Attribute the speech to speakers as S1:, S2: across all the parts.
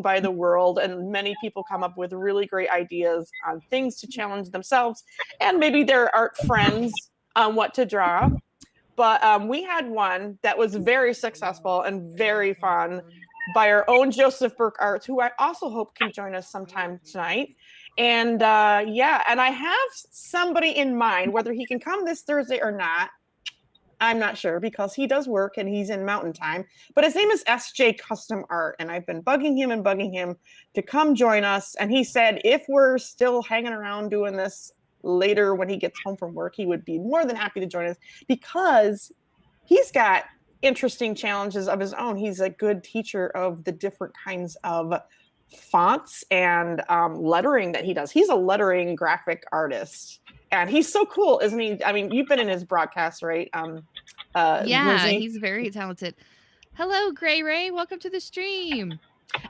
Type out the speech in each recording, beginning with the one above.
S1: by the world, and many people come up with really great ideas on things to challenge themselves and maybe their art friends on what to draw. But we had one that was very successful and very fun by our own Joseph Burke Arts, who I also hope can join us sometime tonight. And yeah, and I have somebody in mind, whether he can come this Thursday or not. I'm not sure because he does work and he's in mountain time, but his name is SJ Custom Art. And I've been bugging him to come join us. And he said, if we're still hanging around doing this later when he gets home from work, he would be more than happy to join us because he's got interesting challenges of his own. He's a good teacher of the different kinds of fonts and lettering that he does. He's a lettering graphic artist. And he's so cool, isn't he? I mean, you've been in his broadcast, right?
S2: Yeah,
S1: Lizzie?
S2: he's very talented. Hello, Gray Ray. Welcome to the stream.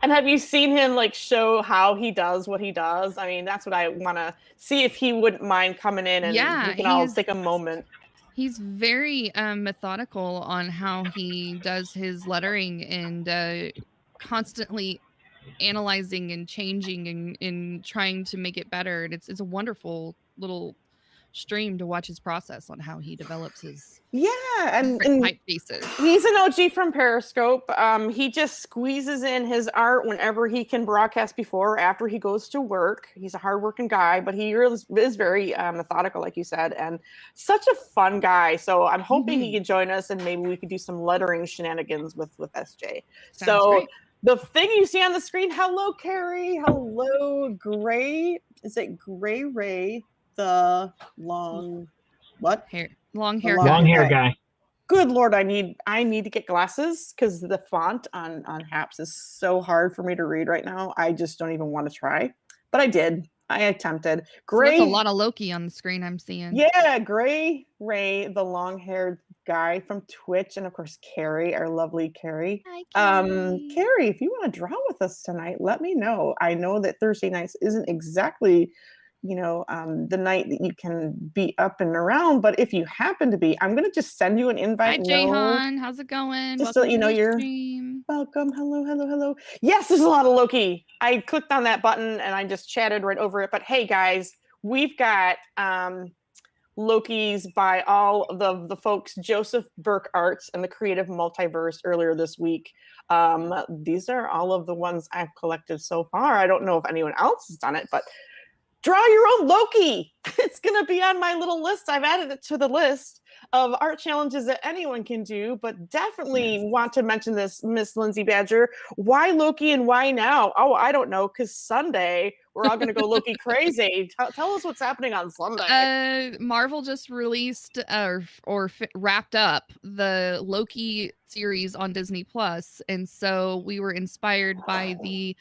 S1: And have you seen him like show how he does what he does? I mean, that's what I want to see if he wouldn't mind coming in and we can all take a moment.
S2: He's very methodical on how he does his lettering and constantly analyzing and changing and trying to make it better. And it's a wonderful little stream to watch his process on how he develops his
S1: and
S2: typefaces.
S1: He's an OG from Periscope. He just squeezes in his art whenever he can broadcast before or after he goes to work. He's a hardworking guy, but he really is very methodical, like you said, and such a fun guy. So I'm hoping he can join us and maybe we could do some lettering shenanigans with SJ.
S2: Sounds great.
S1: The thing you see on the screen, hello, Carrie. Hello, Gray. Is it Gray Ray? The long
S2: hair
S3: guy.
S1: Good Lord, I need to get glasses because the font on Haps is so hard for me to read right now. I just don't even want to try, but I did. I attempted.
S2: Gray. There's a lot of Loki on the screen I'm seeing.
S1: Yeah, Gray Ray, the long-haired guy from Twitch, and of course Carrie, our lovely Carrie.
S2: Hi, Carrie.
S1: Carrie, if you want to draw with us tonight, let me know. I know that Thursday nights isn't exactly the night that you can be up and around, but if you happen to be, I'm going to just send you an invite.
S2: Hi, Jayhan. How's it going?
S1: Just so you know you're welcome. Hello. Yes, there's a lot of Loki. I clicked on that button and I just chatted right over it. But hey, guys, we've got Lokis by all the folks, Joseph Burke Arts and the Creative Multiverse earlier this week. These are all of the ones I've collected so far. I don't know if anyone else has done it, but draw your own Loki. It's going to be on my little list. I've added it to the list of art challenges that anyone can do, but definitely want to mention this, Miss Lindsay Badger. Why Loki and why now? Oh, I don't know, because Sunday we're all going to go Loki crazy. Tell us what's happening on Sunday.
S2: Marvel just released or wrapped up the Loki series on Disney Plus, and so we were inspired by the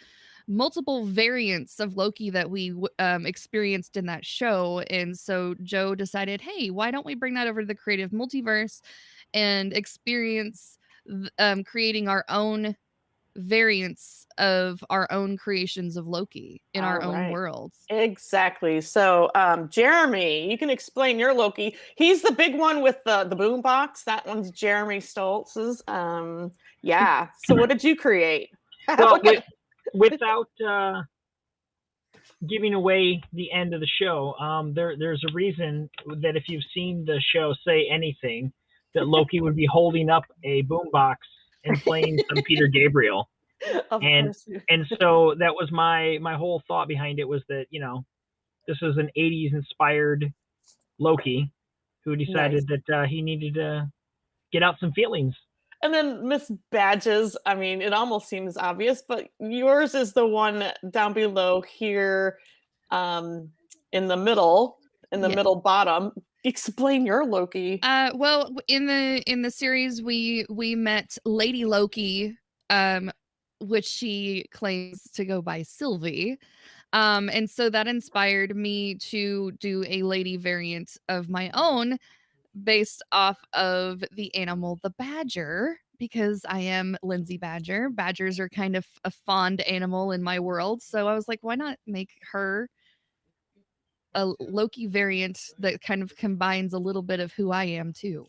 S2: multiple variants of Loki that we experienced in that show. And so Joe decided, hey, why don't we bring that over to the Creative Multiverse and experience creating our own variants of our own creations of Loki in our own worlds.
S1: Exactly. So Jeremy, you can explain your Loki. He's the big one with the boom box. That one's Jeremy Stoltz's. Yeah. So what did you create?
S3: Well, without giving away the end of the show, there's a reason that if you've seen the show Say Anything, that Loki would be holding up a boombox and playing some Peter Gabriel. And so that was my whole thought behind it, was that, this is an 80s inspired Loki who decided that he needed to get out some feelings.
S1: And then Miss Badges, I mean, it almost seems obvious, but yours is the one down below here in the middle bottom. Explain your Loki.
S2: Well, in the series, we met Lady Loki, which she claims to go by Sylvie. And so that inspired me to do a lady variant of my own, based off of the animal, the badger, because I am Lindsay Badger. Badgers are kind of a fond animal in my world. So I was like, why not make her a Loki variant that kind of combines a little bit of who I am too.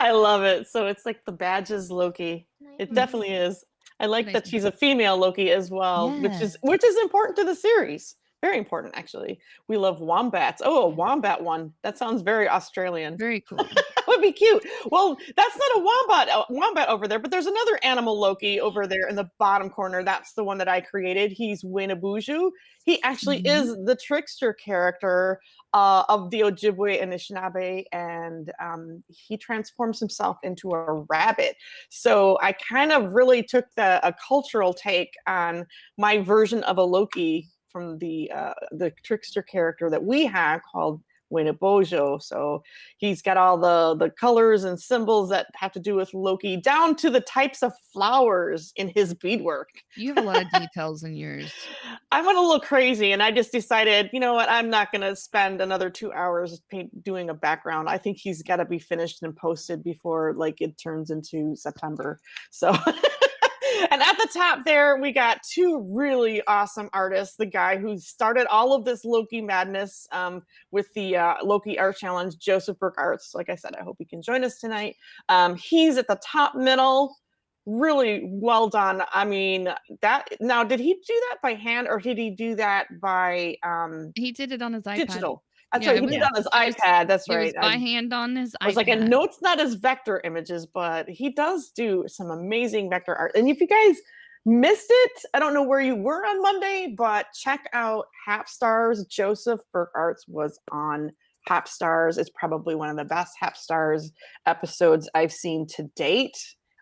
S1: I love it. So it's like the Badges Loki. Nice. It definitely is. I like
S2: Nice.
S1: that she's a female Loki as well,
S2: Yes.
S1: which is important to the series. Very important, actually. We love wombats. Oh, a wombat one. That sounds very Australian.
S2: Very cool.
S1: That would be cute. Well, that's not a wombat over there, but there's another animal Loki over there in the bottom corner. That's the one that I created. He's Winabuju. He actually
S2: Mhm.
S1: is the trickster character of the Ojibwe Anishinaabe, and he transforms himself into a rabbit. So I kind of really took a cultural take on my version of a Loki from the trickster character that we have called Winabojo. So he's got all the colors and symbols that have to do with Loki, down to the types of flowers in his beadwork.
S2: You have a lot of details in yours.
S1: I went a little crazy, and I just decided, you know what, I'm not going to spend another 2 hours doing a background. I think he's got to be finished and posted before like it turns into September. So and at the top there, we got two really awesome artists. The guy who started all of this Loki madness with the Loki Art Challenge, Joseph Burke Arts. Like I said, I hope he can join us tonight. He's at the top middle. Really well done. I mean, that now, did he do that by hand or did he do that by
S2: He did it on his iPad.
S1: digital? That's
S2: Yeah,
S1: right.
S2: it
S1: He
S2: was-
S1: did it on his
S2: it was-
S1: iPad. That's
S2: It was
S1: right.
S2: by hand on his
S1: I was like, I
S2: iPad.
S1: know it's not as vector images, but he does do some amazing vector art. And if you guys missed it, I don't know where you were on Monday, but check out Hapstars. Joseph Burke Arts was on Hapstars. It's probably one of the best Hapstars episodes I've seen to date,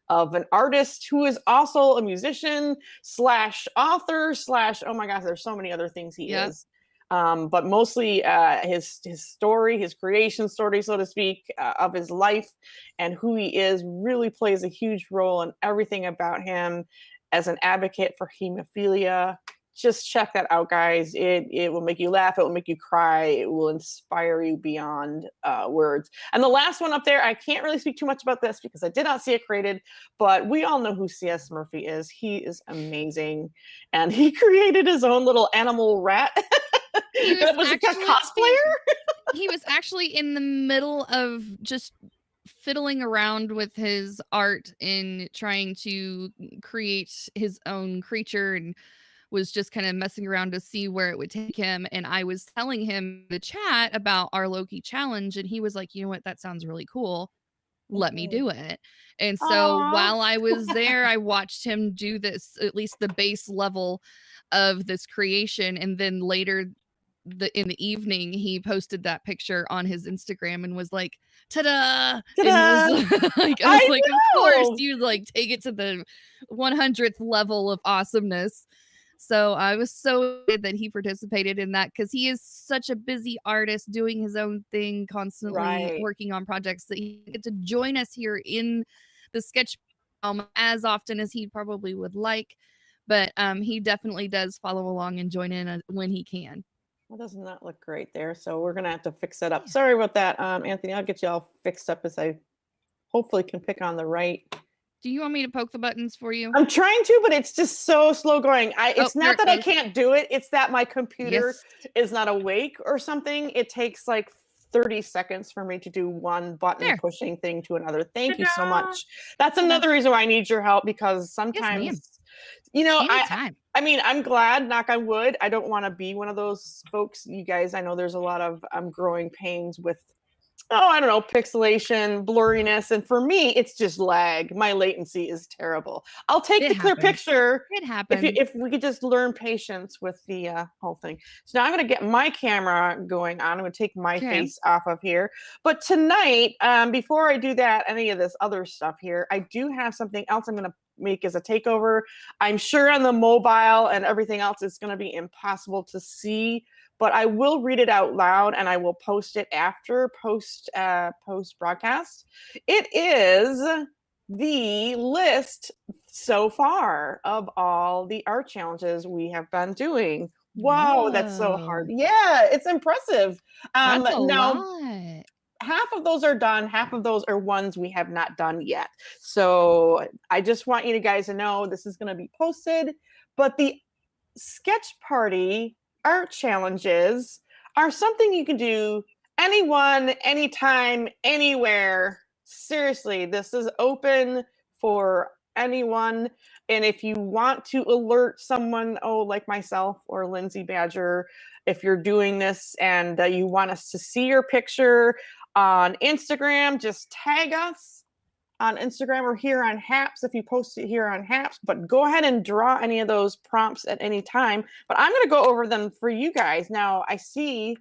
S1: of an artist who is also a musician slash author slash, oh my gosh, there's so many other things he
S2: Yep.
S1: is. But mostly his story, his creation story, so to speak, of his life and who he is really plays a huge role in everything about him as an advocate for hemophilia. Just check that out, guys. It will make you laugh. It will make you cry. It will inspire you beyond words. And the last one up there, I can't really speak too much about this because I did not see it created, but we all know who C.S. Murphy is. He is amazing. And he created his own little animal rat. That was like a cosplayer.
S2: He was actually in the middle of just fiddling around with his art and trying to create his own creature, and was just kind of messing around to see where it would take him. And I was telling him the chat about our Loki challenge, and he was like, you know what, that sounds really cool. Let me do it. And so
S1: Aw.
S2: while I was there, I watched him do this, at least the base level of this creation. And then later in the evening, he posted that picture on his Instagram and was like, ta-da!
S1: Ta-da!
S2: And was like, I was
S1: I
S2: like, of course
S1: know!
S2: you like take it to the 100th level of awesomeness. So I was so glad that he participated in that, because he is such a busy artist doing his own thing, constantly
S1: Right.
S2: working on projects, that he get to join us here in the sketch as often as he probably would like. But he definitely does follow along and join in when he can.
S1: Well, doesn't that look great there? So we're gonna have to fix that up. Sorry about that, Anthony. I'll get you all fixed up as I hopefully can pick on the right.
S2: Do you want me to poke the buttons for you?
S1: I'm trying to, but it's just so slow going. It's
S2: there
S1: not
S2: it
S1: that I
S2: goes.
S1: can't do it. It's that my computer
S2: Yes.
S1: is not awake or something. It takes like 30 seconds for me to do one button
S2: There.
S1: pushing thing to another. Thank you so
S3: Ta-da!
S1: much. That's
S2: Ta-da.
S1: another reason why I need your help, because
S2: ma'am.
S1: sometimes, you know,
S2: Anytime.
S1: I mean, I'm glad, knock on wood. I don't want to be one of those folks. You guys, I know there's a lot of growing pains with, I don't know, pixelation, blurriness. And for me, it's just lag. My latency is terrible. I'll take
S2: It
S1: the clear
S2: happens.
S1: picture
S2: It happened.
S1: if we could just learn patience with the whole thing. So now I'm going to get my camera going on. I'm going to take my
S2: Okay.
S1: face off of here. But tonight, before I do that, any of this other stuff here, I do have something else I'm going to make as a takeover. I'm sure on the mobile and everything else, it's going to be impossible to see, but I will read it out loud and I will post it after post broadcast. It is the list so far of all the art challenges we have been doing. Wow, that's so hard.
S2: Whoa.
S1: Yeah, it's impressive.
S2: That's a
S1: Now,
S2: lot.
S1: half of those are done, half of those are ones we have not done yet. So I just want you guys to know this is going to be posted, but the sketch party art challenges are something you can do anyone, anytime, anywhere. Seriously, this is open for anyone. And if you want to alert someone, like myself or Lindsay Badger, if you're doing this and you want us to see your picture on Instagram, just tag us on Instagram or here on Haps if you post it here on Haps. But go ahead and draw any of those prompts at any time. But I'm going to go over them for you guys. Now, I see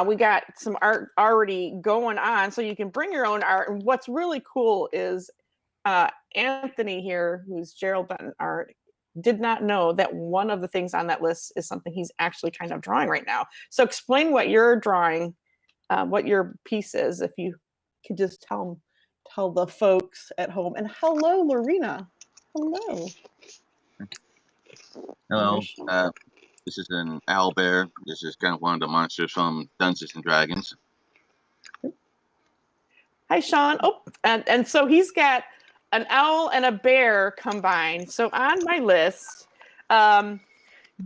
S1: we got some art already going on, so you can bring your own art. And what's really cool is Anthony here, who's Gerald Benton art, did not know that one of the things on that list is something he's actually kind of drawing right now. So explain what you're drawing, what your piece is, if you could just tell the folks at home. And hello, Lorena. Hello.
S4: Hello. This is an owl bear. This is kind of one of the monsters from Dungeons and Dragons.
S1: Hi, Sean. Oh, and so he's got an owl and a bear combined. So on my list,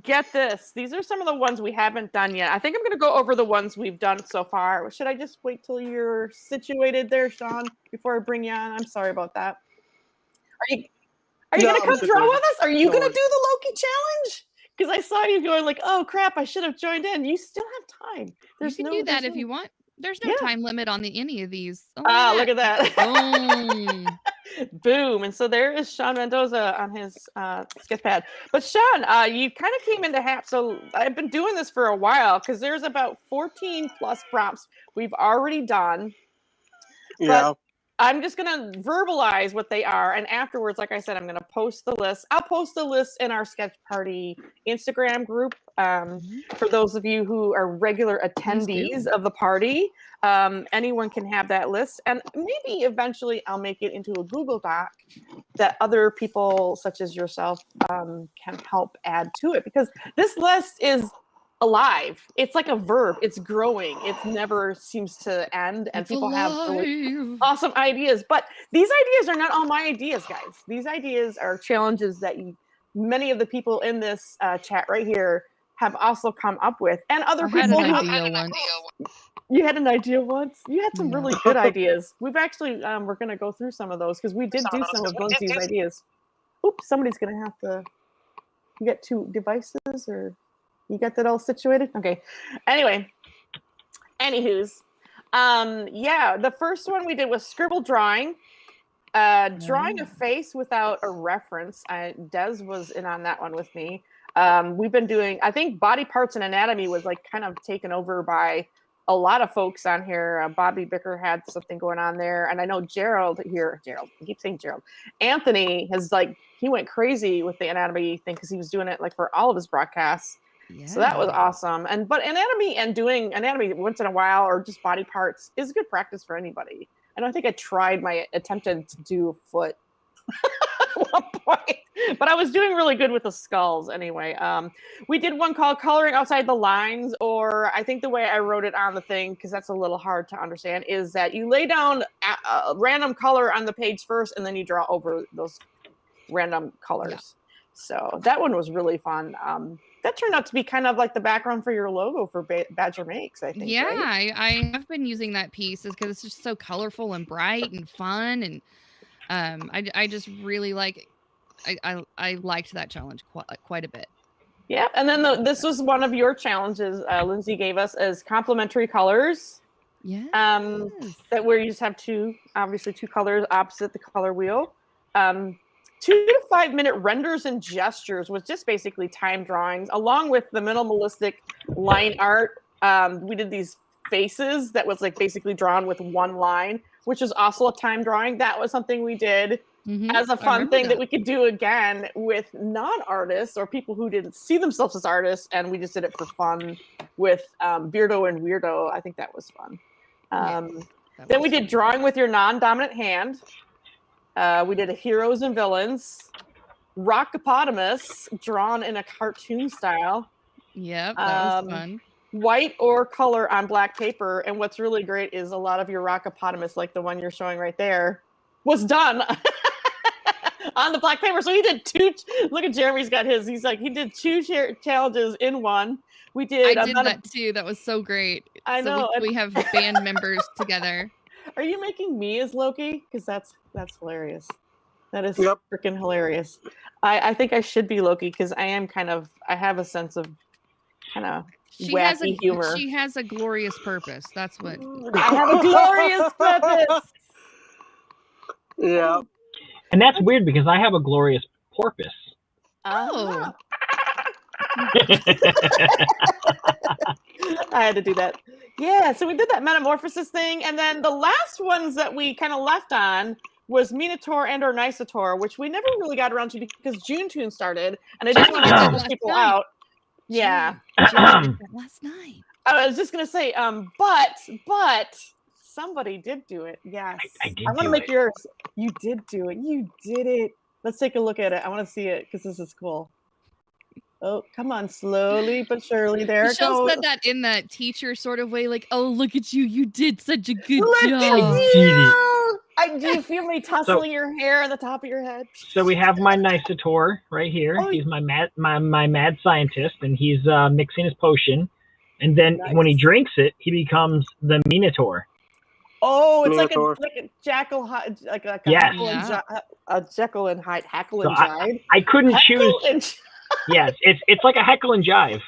S1: get this. These are some of the ones we haven't done yet. I think I'm going to go over the ones we've done so far. Should I just wait till you're situated there, Sean, before I bring you on? I'm sorry about that. Are you going to come draw with us? Are you going to do the Loki challenge? Because I saw you going like, oh crap, I should have joined in. You still have time.
S2: You can do that if you want. There's no time limit on any of these. Look
S1: at that.
S2: Boom.
S1: Boom. And so there is Sean Mendoza on his sketch pad. But Sean, you kind of came into Hap. So I've been doing this for a while because there's about 14 plus prompts we've already done.
S5: Yeah.
S1: But I'm just going to verbalize what they are. And afterwards, like I said, I'm going to post the list. I'll post the list in our Sketch Party Instagram group. For those of you who are regular attendees of the party, anyone can have that list. And maybe eventually I'll make it into a Google Doc that other people such as yourself can help add to it. Because this list is alive. It's like a verb. It's growing. It never seems to end. And people have really awesome ideas. But these ideas are not all my ideas, guys. These ideas are challenges that many of the people in this chat right here have also come up with. And other people
S2: had an idea once.
S1: You had an idea once? You had some really good ideas. We've actually, we're going to go through some of those because we did do some of Lindsay's ideas. Oops, somebody's going to have to, you get two devices or... You got that all situated? Okay. Anyway, anywho's, the first one we did was scribble drawing, drawing a face without a reference. Des was in on that one with me. We've been doing, I think body parts and anatomy was like kind of taken over by a lot of folks on here. Bobby Bicker had something going on there. And I know Gerald, I keep saying Gerald. Anthony has he went crazy with the anatomy thing because he was doing it like for all of his broadcasts. Yeah. So that was awesome. But anatomy and doing anatomy once in a while or just body parts is good practice for anybody. I don't think I attempted to do a foot at one point, but I was doing really good with the skulls anyway. We did one called coloring outside the lines, or I think the way I wrote it on the thing, because that's a little hard to understand, is that you lay down a random color on the page first and then you draw over those random colors. Yeah. So that one was really fun. That turned out to be kind of like the background for your logo for Badger Makes, I think.
S2: Yeah,
S1: right?
S2: I have been using that piece because it's just so colorful and bright and fun, and I just really I liked that challenge quite a bit.
S1: Yeah, and then this was one of your challenges Lindsay gave us as complementary colors.
S2: Yeah.
S1: That where you just have two colors opposite the color wheel. 2 to 5 minute renders and gestures was just basically time drawings, along with the minimalistic line art. We did these faces that was basically drawn with one line, which is also a time drawing. That was something we did as a fun thing that we could do again with non-artists or people who didn't see themselves as artists, and we just did it for fun with Beardo and Weirdo. I think that was fun. Then we did drawing with your non-dominant hand. We did a heroes and villains, Rockopotamus, drawn in a cartoon style.
S2: Yep, that was fun.
S1: White or color on black paper. And what's really great is a lot of your Rockopotamus, like the one you're showing right there, was done on the black paper. So he did two. Look at Jeremy's got his. He did two challenges in one. I did
S2: that too. That was so great.
S1: I know.
S2: We have band members together.
S1: Are you making me as Loki? Because that's hilarious. That is
S5: Yep.
S1: freaking hilarious. I think I should be Loki because I have a sense of kind of wacky humor.
S2: She has a glorious purpose. That's what.
S1: I have a glorious purpose.
S5: Yeah.
S3: And that's weird because I have a glorious porpoise.
S2: Oh.
S1: I had to do that. Yeah, so we did that metamorphosis thing, and then the last ones that we kind of left on was Minotaur and or Nicetor, which we never really got around to because June Tune started, and I didn't want to
S2: did
S1: throw
S2: that
S1: those
S2: last
S1: people
S2: night.
S1: out. Yeah,
S2: Jane did that last night.
S1: I was just gonna say, but somebody did do it. Yes,
S3: I did
S1: want to
S3: do
S1: make
S3: it.
S1: yours. You did do it. You did it. Let's take a look at it. I want to see it because this is cool. Oh, come on, slowly but surely. There
S2: Michelle
S1: it goes.
S2: said that in that teacher sort of way, like, "Oh, look at you! You did such a good
S1: Look at
S2: job."
S1: you! Do you feel me tussling your hair on the top of your head?
S3: So we have my Nicetor right here.
S1: Oh,
S3: He's my mad scientist, and he's mixing his potion. And then
S1: Nice.
S3: when he drinks it, he becomes the Minotaur.
S1: Oh, it's
S5: Minotaur.
S1: like a jackal, like a
S3: Yes.
S1: Jekyll and a Jekyll and Hyde, Hackle
S3: So
S1: and Jive.
S3: I couldn't choose.
S1: Heckle and
S3: Yes, it's like a heckle and jive.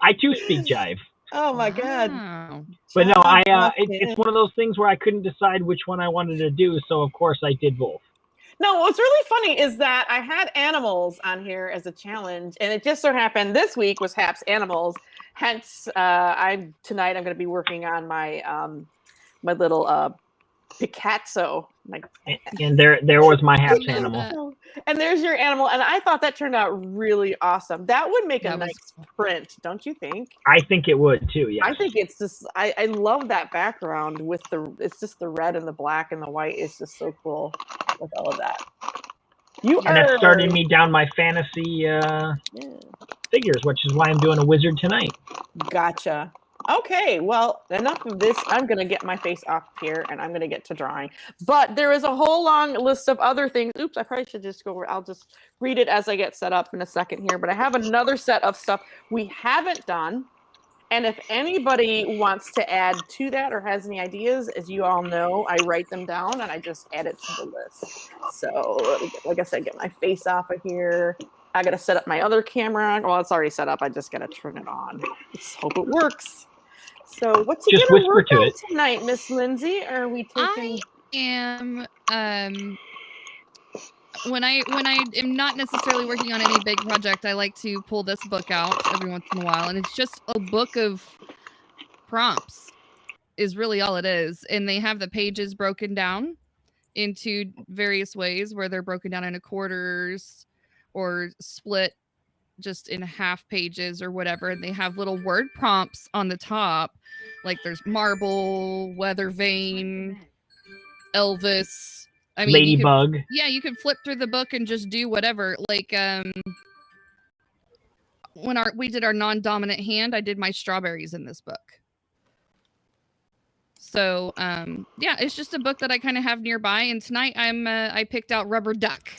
S3: I too speak jive.
S1: Oh my God!
S2: Wow.
S3: But no,
S1: John
S3: it's one of those things where I couldn't decide which one I wanted to do, so of course I did both.
S1: No, what's really funny is that I had animals on here as a challenge, and it just so happened this week was Hap's animals. Hence, tonight I'm going to be working on my my little Picasso.
S3: And there was my Hap's animal.
S1: And there's your animal, and I thought that turned out really awesome. That would make a nice print, don't you think?
S3: I think it would too. Yeah.
S1: I think it's just I love that background with it's just the red and the black and the white is just so cool with all of that.
S3: And that started me down my fantasy figures, which is why I'm doing a wizard tonight.
S1: Gotcha. Okay, well, enough of this. I'm going to get my face off here, and I'm going to get to drawing. But there is a whole long list of other things. Oops, I probably should just go over. I'll just read it as I get set up in a second here. But I have another set of stuff we haven't done. And if anybody wants to add to that or has any ideas, as you all know, I write them down, and I just add it to the list. So, like I said, get my face off of here. I got to set up my other camera. Well, it's already set up. I just got to turn it on. Let's hope it works. So, what's you gonna work on tonight, Miss Lindsay? Are we taking?
S2: I am when I am not necessarily working on any big project, I like to pull this book out every once in a while, and it's just a book of prompts. Is really all it is, and they have the pages broken down into various ways where they're broken down into quarters or split just in half pages or whatever, and they have little word prompts on the top, like there's marble, weather vane, Elvis. I mean,
S3: Ladybug.
S2: You could flip through the book and just do whatever. Like when we did our non-dominant hand, I did my strawberries in this book. So it's just a book that I kind of have nearby. And tonight I picked out Rubber Duck.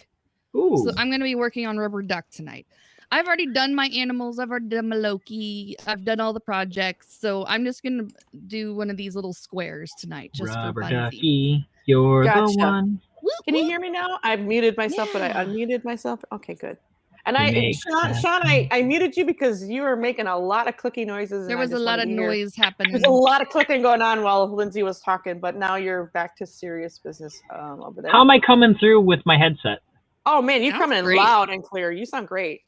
S3: Ooh.
S2: So I'm going to be working on Rubber Duck tonight. I've already done my animals. I've already done my Loki. I've done all the projects. So I'm just going to do one of these little squares tonight. Just
S3: Rubber
S2: for
S3: Ducky, you're the one.
S1: Can you hear me now? I've muted myself, but I unmuted myself. Okay, good. And Sean, I muted you because you were making a lot of clicky noises.
S2: There was a lot of noise happening.
S1: There's a lot of clicking going on while Lindsay was talking, but now you're back to serious business over there.
S3: How am I coming through with my headset?
S1: Oh man, you're coming in loud and clear. You sound great.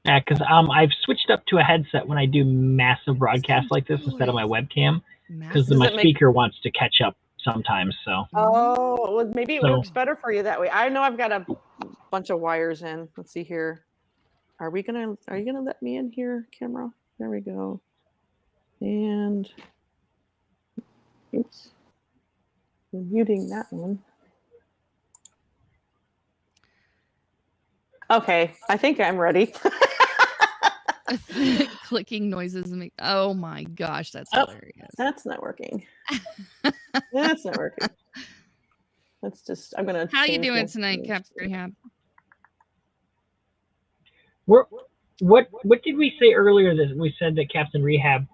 S3: Yeah, because I've switched up to a headset when I do massive broadcasts like this instead of my webcam, because my speaker wants to catch up sometimes. So.
S1: Oh, well, maybe it works better for you that way. I know I've got a bunch of wires in. Let's see here. Are you gonna let me in here, camera? There we go. And oops, I'm muting that one. Okay, I think I'm ready.
S2: Clicking noises. Oh my gosh, that's hilarious.
S1: That's not working. That's not working. Let's just. I'm gonna.
S2: How you doing tonight, Captain Rehab?
S3: What did we say earlier that we said that Captain Rehab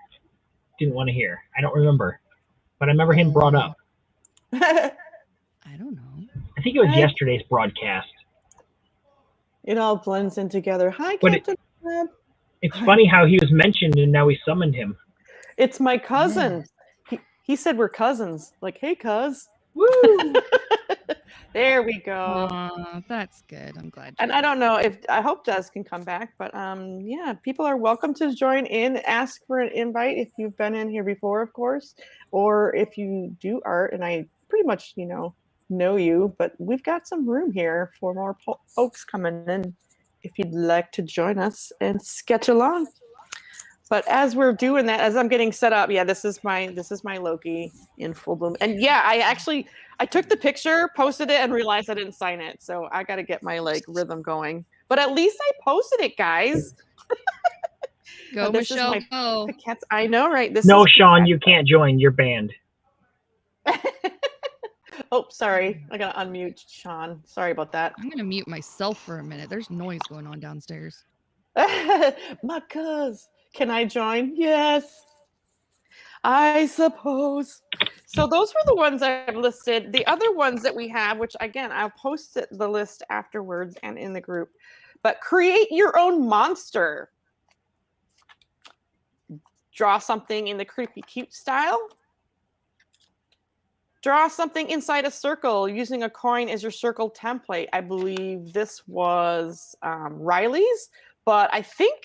S3: didn't want to hear? I don't remember, but I remember him brought up.
S2: I don't know.
S3: think it was yesterday's broadcast.
S1: It all blends in together. Hi,
S3: But
S1: Captain Web.
S3: It's funny how he was mentioned and now we summoned him.
S1: It's my cousin. He said we're cousins. Like, hey, cuz.
S3: Woo!
S1: There we go.
S2: That's good. I'm glad.
S1: And I don't know if I hope Des can come back, but yeah, people are welcome to join in. Ask for an invite if you've been in here before, of course, or if you do art. And I pretty much, know you, but we've got some room here for more folks coming in. If you'd like to join us and sketch along. But as we're doing that, as I'm getting set up, yeah, this is my Loki in full bloom. And yeah, I took the picture, posted it, and realized I didn't sign it. So I got to get my rhythm going. But at least I posted it, guys.
S2: Go, Michelle. Go.
S1: I know, right?
S3: No, Sean, you can't join. You're banned.
S1: Oh, sorry. I got to unmute Sean. Sorry about that.
S2: I'm going to mute myself for a minute. There's noise going on downstairs.
S1: My cuz. Can I join? Yes, I suppose. So those were the ones I've listed. The other ones that we have, which again, I'll post the list afterwards and in the group, but create your own monster. Draw something in the creepy cute style. Draw something inside a circle using a coin as your circle template. I believe this was Riley's. But I think,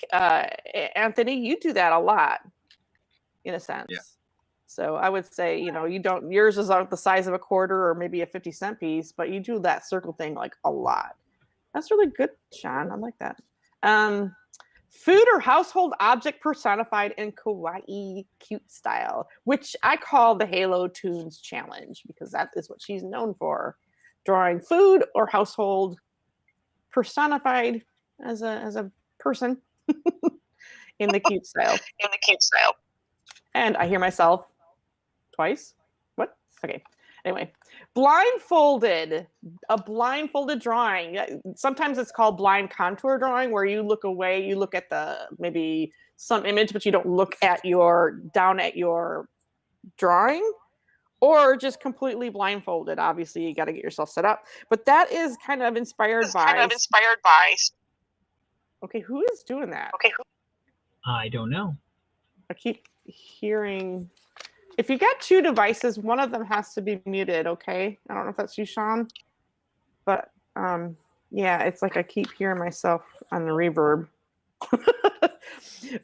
S1: Anthony, you do that a lot, in a sense. Yeah. So I would say, yours is the size of a quarter or maybe a 50-cent piece, but you do that circle thing a lot. That's really good, Sean. I like that. Food or household object personified in kawaii cute style, which I call the Halo Tunes challenge because that is what she's known for. Drawing food or household personified as a person in the cute style. And I hear myself twice. What? Okay. Anyway, a blindfolded drawing. Sometimes it's called blind contour drawing, where you look away, you look at maybe some image, but you don't look down at your drawing, or just completely blindfolded. Obviously, you got to get yourself set up. But that is kind of inspired by. Okay, who is doing that?
S3: I don't know.
S1: I keep hearing. If you got two devices, one of them has to be muted, okay? I don't know if that's you, Sean. But yeah, it's like I keep hearing myself on the reverb.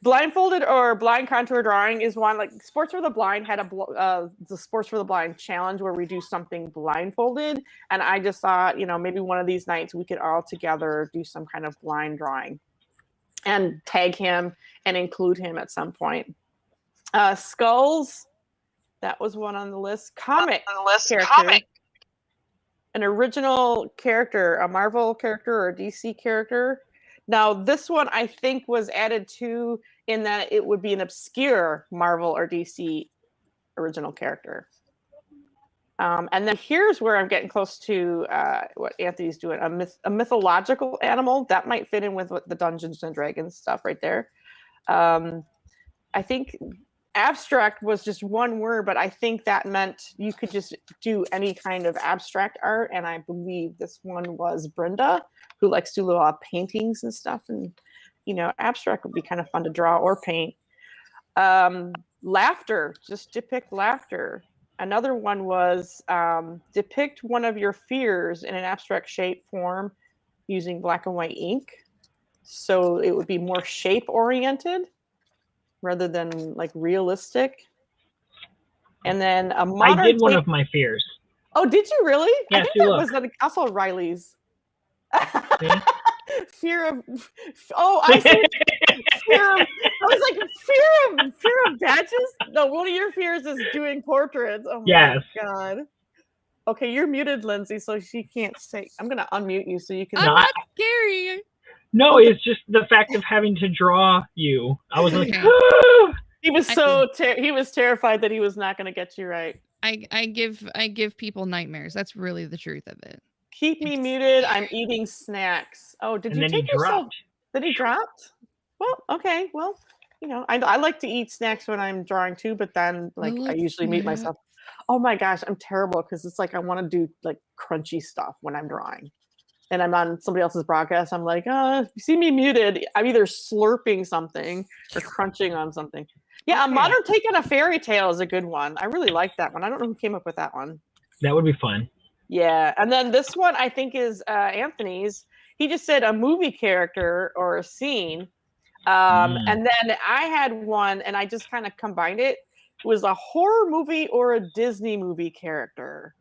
S1: Blindfolded or blind contour drawing is one, like Sports for the Blind had the Sports for the Blind challenge where we do something blindfolded. And I just thought, maybe one of these nights we could all together do some kind of blind drawing and tag him and include him at some point. Skulls, that was one on the list. Comic. An original character, a Marvel character or a DC character. Now, this one I think was added to in that it would be an obscure Marvel or DC original character. And then here's where I'm getting close to what Anthony's doing, a mythological animal. That might fit in with the Dungeons and Dragons stuff right there. I think abstract was just one word, but I think that meant you could just do any kind of abstract art. And I believe this one was Brenda, who likes to do a lot of paintings and stuff. And, abstract would be kind of fun to draw or paint. Laughter, just depict laughter. Another one was depict one of your fears in an abstract shape form using black and white ink. So it would be more shape oriented rather than realistic. And then a modern.
S3: I did one of my fears.
S1: Oh, did you really?
S3: Yeah,
S1: I think that was also Riley's. Fear of. Oh, I see. Fear of. I was like, fear of badges. No, one of your fears is doing portraits. Oh my God. Okay, you're muted, Lindsay, so she can't say. I'm gonna unmute you so you can.
S2: I'm not scary.
S3: No, it's just the fact of having to draw you. I was like,
S1: he was he was terrified that he was not gonna get you right.
S2: I give people nightmares. That's really the truth of it.
S1: Keep me muted. I'm eating snacks. Oh, did you take yourself? Did he drop? Well, okay. Well, I like to eat snacks when I'm drawing too, but then I usually mute myself. Oh my gosh, I'm terrible because it's like I want to do like crunchy stuff when I'm drawing. And I'm on somebody else's broadcast. I'm like, if you see me muted, I'm either slurping something or crunching on something. Yeah,
S3: Okay.
S1: A Modern Take on a Fairy Tale is a good one. I really like that one. I don't know who came up with that one.
S3: That would be fun.
S1: Yeah, and then this one I think is Anthony's. He just said a movie character or a scene. And then I had one, and I just kind of combined it. It was a horror movie or a Disney movie character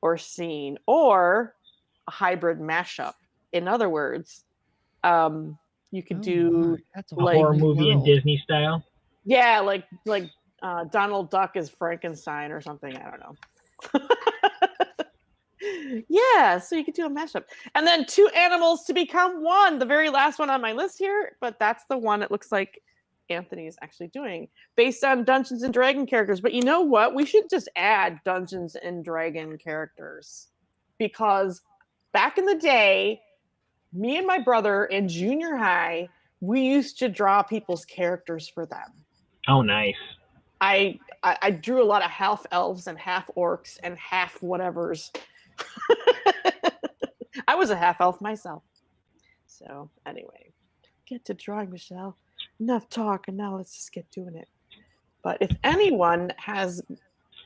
S1: or scene or a hybrid mashup. In other words, you could do
S2: that's a
S3: A
S1: like
S3: horror movie in
S2: world.
S3: Disney style.
S1: yeah, like Donald Duck is Frankenstein or something. I don't know. Yeah, so you could do a mashup. And then two animals to become one, the very last one on my list here, but that's the one it looks like Anthony is actually doing based on Dungeons and Dragon characters. But you know what? We should just add Dungeons and Dragon characters because back in the day, me and my brother in junior high, we used to draw people's characters for them.
S3: Oh, nice.
S1: I drew a lot of half elves and half orcs and half whatevers. I was a half elf myself. So anyway, get to drawing, Michelle. Enough talk, and now let's just get doing it. But if anyone has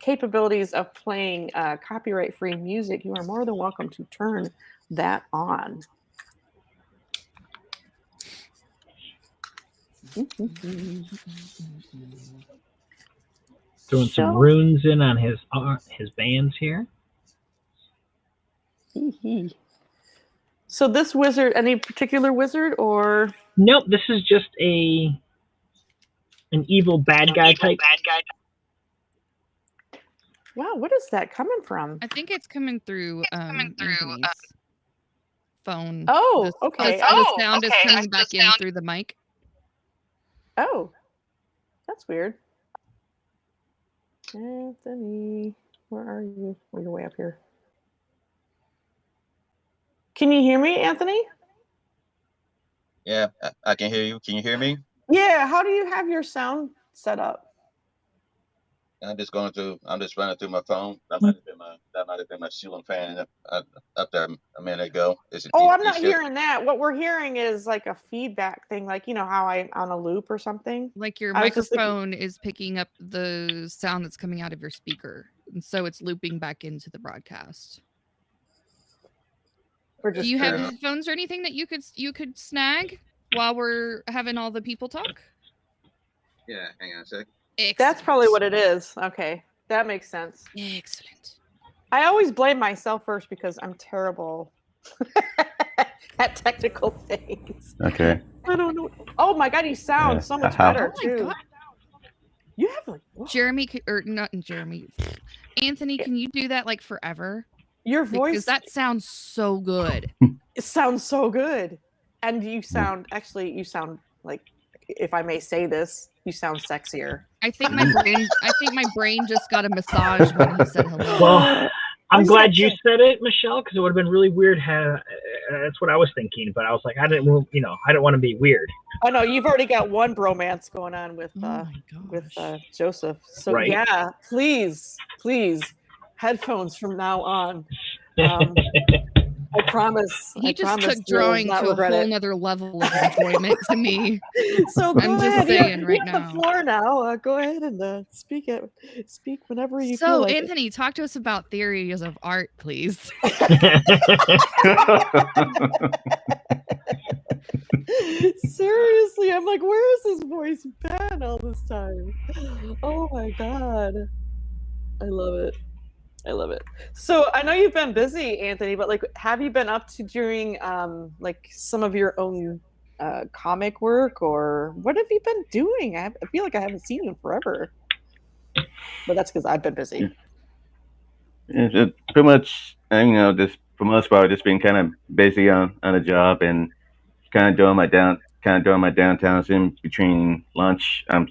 S1: capabilities of playing copyright-free music, you are more than welcome to turn that on.
S3: Throwing some runes in on his bands here.
S1: So this wizard, any particular wizard or?
S3: Nope, this is just an evil bad guy type.
S1: Wow, what is that coming from?
S2: I think it's coming through Anthony's phone.
S1: Oh, okay.
S2: The sound is coming back in through the mic.
S1: Oh, that's weird. Anthony, where are you? Oh, you're way up here. Can you hear me, Anthony?
S4: Yeah, I can hear you. Can you hear me?
S1: Yeah. How do you have your sound set up?
S4: I'm just running through my phone. That might have been my ceiling fan up there a minute ago.
S1: I'm not hearing that. What we're hearing is like a feedback thing, like how I'm on a loop or something.
S2: Like your microphone is picking up the sound that's coming out of your speaker, and so it's looping back into the broadcast. Do you have headphones or anything that you could snag while we're having all the people talk?
S4: Yeah, hang on a sec.
S2: Excellent.
S1: That's probably what it is. Okay, that makes sense.
S2: Excellent.
S1: I always blame myself first because I'm terrible at technical things.
S5: Okay.
S1: I don't know. Oh my God, you sound so much better too. You have like
S2: Jeremy, or not Jeremy. Anthony, can you do that like forever?
S1: Your voice,
S2: because that sounds so good.
S1: It sounds so good, and you sound like, if I may say this, you sound sexier.
S2: I think my brain just got a massage when he said hello.
S3: Well, I'm glad you said it, Michelle, because it would have been really weird. That's what I was thinking, but I was like, I didn't want to be weird.
S1: I know you've already got one bromance going on with Joseph. So
S3: right.
S1: Yeah, please, headphones from now on. I promise.
S2: He just took drawing to a whole nother level of enjoyment to me.
S1: So
S2: I'm just saying right now.
S1: The floor now. Go ahead and speak whenever you feel like
S2: Anthony,
S1: it.
S2: talk to us about theories of art, please.
S1: Seriously, I'm like, where has his voice been all this time? Oh my God. I love it. So I know you've been busy, Anthony, but like, have you been up to doing like some of your own comic work, or what have you been doing? I feel like I haven't seen you in forever, but that's because I've been busy.
S5: It's pretty much, just for the most part, just been kind of busy on a job and kind of doing my downtowns in between lunch. I've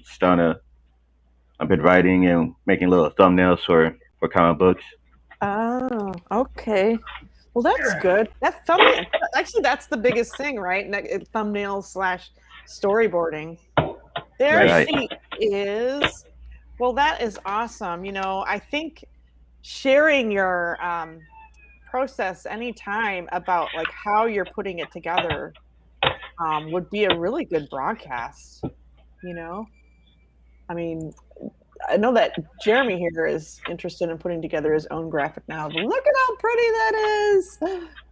S5: been writing and making little thumbnails for comic books.
S1: Oh, okay. Well, that's good. That thumbnail, actually, that's the biggest thing, right? Thumbnails / storyboarding. There she is. Well, that is awesome. I think sharing your process anytime about like how you're putting it together would be a really good broadcast. You know, I mean, I know that Jeremy here is interested in putting together his own graphic novel. Look at how pretty that is.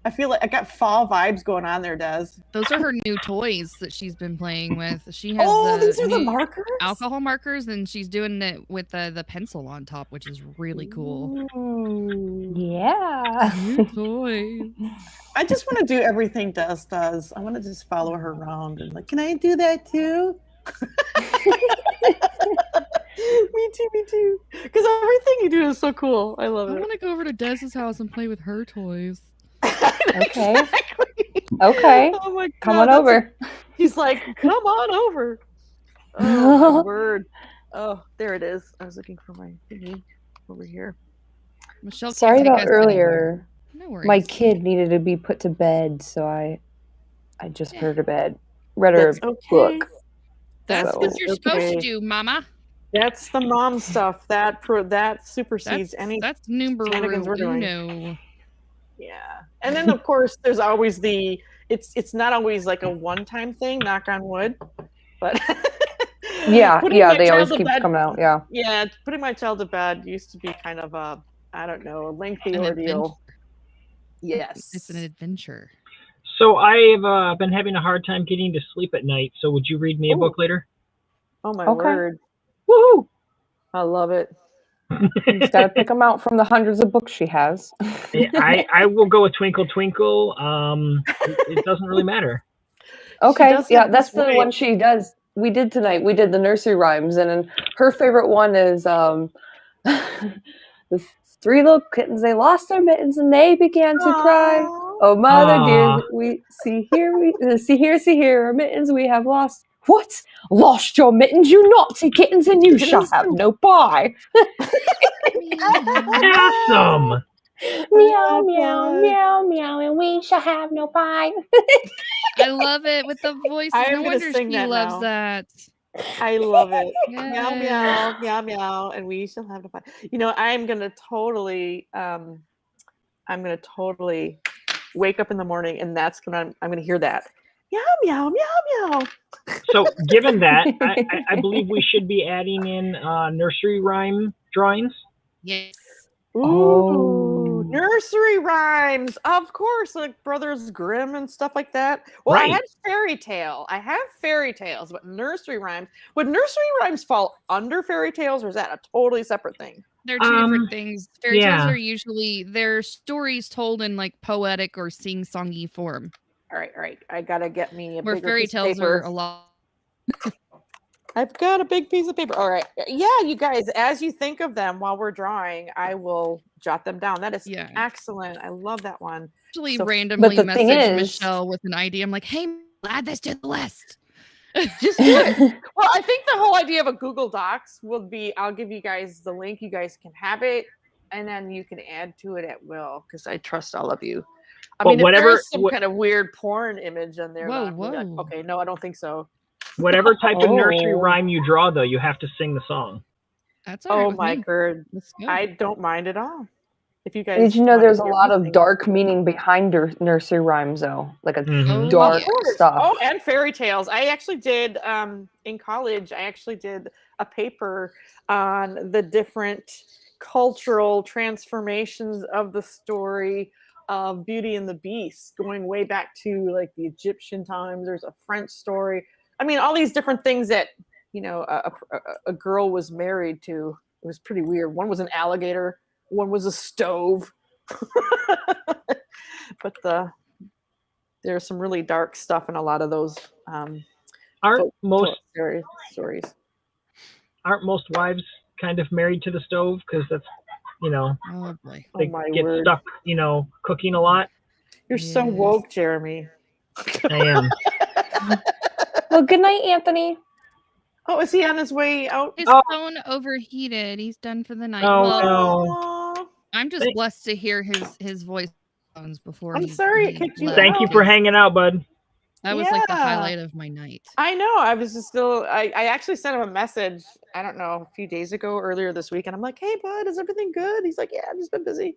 S1: I feel like I got fall vibes going on there, Des.
S2: Those are her new toys that she's been playing with. She has
S1: These are the
S2: new
S1: markers?
S2: alcohol markers, and she's doing it with the pencil on top, which is really cool.
S1: Ooh.
S6: Yeah.
S2: New toys.
S1: I just want to do everything Des does. I want to just follow her around and like, can I do that too? Me too. Because everything you do is so cool. I love
S2: I
S1: it.
S2: want to go over to Des's house and play with her toys.
S6: Okay.
S1: Exactly.
S6: Okay.
S1: Oh my God.
S6: Come on
S1: that's
S6: over.
S1: He's like, come on over. Oh my word. Oh, there it is. I was looking for my thingy over here.
S2: Michelle, can't
S6: Sorry
S2: take
S6: about
S2: us anywhere.
S6: earlier.
S2: No worries.
S6: My kid needed to be put to bed, so I just put her to bed. Read her
S1: That's okay.
S6: book.
S2: That's
S6: So-
S2: what you're supposed
S1: okay.
S2: to do, Mama.
S1: That's the mom stuff. That supersedes any
S2: That's numero
S1: shenanigans we're doing.
S2: uno.
S1: Yeah. And then of course there's always it's not always like a one-time thing, knock on wood. But
S6: Yeah,
S1: putting
S6: yeah,
S1: my
S6: they always
S1: child to
S6: keep
S1: bed-
S6: coming out. Yeah.
S1: Yeah, putting my child to bed used to be kind of a, I don't know, a lengthy
S2: An
S1: ordeal. Yes.
S2: It's an adventure.
S3: So I've been having a hard time getting to sleep at night. So would you read me a
S1: Ooh.
S3: book later?
S1: Oh my
S6: Okay.
S1: word.
S3: Woohoo!
S1: I love it.
S6: You just gotta pick them out from the hundreds of books she has.
S3: I will go with Twinkle Twinkle. It doesn't really matter.
S6: Okay,
S1: does
S6: yeah,
S1: it
S6: that's
S1: this
S6: the
S1: way.
S6: one she does. We did tonight. We did the nursery rhymes, and then her favorite one is the three little kittens. They lost their mittens and they began to cry.
S1: Aw.
S6: Oh, mother dear,
S3: Aw.
S6: we see here, our mittens we have lost. What? Lost your mittens, you naughty kittens, and you shall have no pie.
S3: Awesome.
S6: Meow, meow, meow, meow, and we shall have no pie.
S2: I love it with the voices.
S1: I am
S2: No
S1: gonna
S2: wonder
S1: sing
S2: she
S1: that
S2: loves
S1: now.
S2: that.
S1: I love it.
S2: Yes.
S1: Meow meow meow meow, and we shall have the fun. You know, I'm gonna totally wake up in the morning, and that's I'm gonna hear that. Meow meow meow meow.
S3: So given that, I believe we should be adding in nursery rhyme drawings.
S2: Yes.
S1: Ooh,
S6: Oh.
S1: nursery rhymes, of course, like Brothers Grimm and stuff like that. Well, I
S3: Right.
S1: had fairy tale. I have fairy tales, but nursery rhymes. Would nursery rhymes fall under fairy tales, or is that a totally separate thing?
S2: They're two different things. Fairy tales
S3: yeah.
S2: are usually they're stories told in like poetic or sing-songy form.
S1: All right. I gotta get me a
S2: Where
S1: bigger
S2: fairy
S1: piece of
S2: tales
S1: paper.
S2: are a lot.
S1: I've got a big piece of paper. All right. Yeah, you guys, as you think of them while we're drawing, I will jot them down. That is
S2: Yeah.
S1: excellent. I love that one.
S2: Actually,
S1: So-
S2: randomly
S6: But the thing
S2: message
S6: is-
S2: Michelle with an idea. I'm like, hey, add this to the list.
S1: Just do it. Well, I think the whole idea of a Google Docs will be, I'll give you guys the link. You guys can have it, and then you can add to it at will, because I trust all of you. I
S3: But
S1: mean, if there
S3: whatever-
S1: is some kind of weird porn image in there,
S2: Whoa,
S1: then I'll be like,
S2: whoa.
S1: okay, no, I don't think so.
S3: Whatever type of nursery
S6: Oh.
S3: rhyme you draw, though, you have to sing the song.
S2: That's all right
S1: Oh
S2: with
S1: my
S2: me.
S1: god,
S2: Let's go.
S1: I don't mind at all. If you guys
S6: Did you know
S1: wanna
S6: there's a
S1: hear
S6: lot
S1: me
S6: of
S1: sing.
S6: dark meaning behind nursery rhymes, though? Like a
S3: Mhm.
S6: dark
S2: yes.
S6: stuff.
S1: Oh, and fairy tales. I actually did in college. I actually did a paper on the different cultural transformations of the story of Beauty and the Beast, going way back to like the Egyptian times. There's a French story. I mean, all these different things that a girl was married to. It was pretty weird. One was an alligator. One was a stove. But there's some really dark stuff in a lot of those
S3: Aren't most
S1: stories.
S3: aren't most wives kind of married to the stove because that's
S2: Oh boy.
S1: Oh
S3: they
S1: my
S3: get
S1: word.
S3: stuck cooking a lot.
S1: You're so
S2: Yes.
S1: woke, Jeremy.
S3: I am.
S6: Well, good night, Anthony.
S1: Oh, is he on his way out?
S2: His
S3: Oh.
S2: phone overheated. He's done for the night.
S3: Oh,
S2: well,
S3: no.
S1: Aw.
S2: I'm just
S3: Thank-
S2: blessed to hear his voice phones before
S1: I'm
S2: he
S1: sorry it
S2: he
S1: kicked you
S2: left.
S3: Thank you for hanging out, bud.
S2: That was like the
S1: Yeah.
S2: highlight of my night.
S1: I know. I was just still. I actually sent him a message. I don't know, a few days ago, earlier this week, and I'm like, "Hey, bud, is everything good?" He's like, "Yeah, I've just been busy."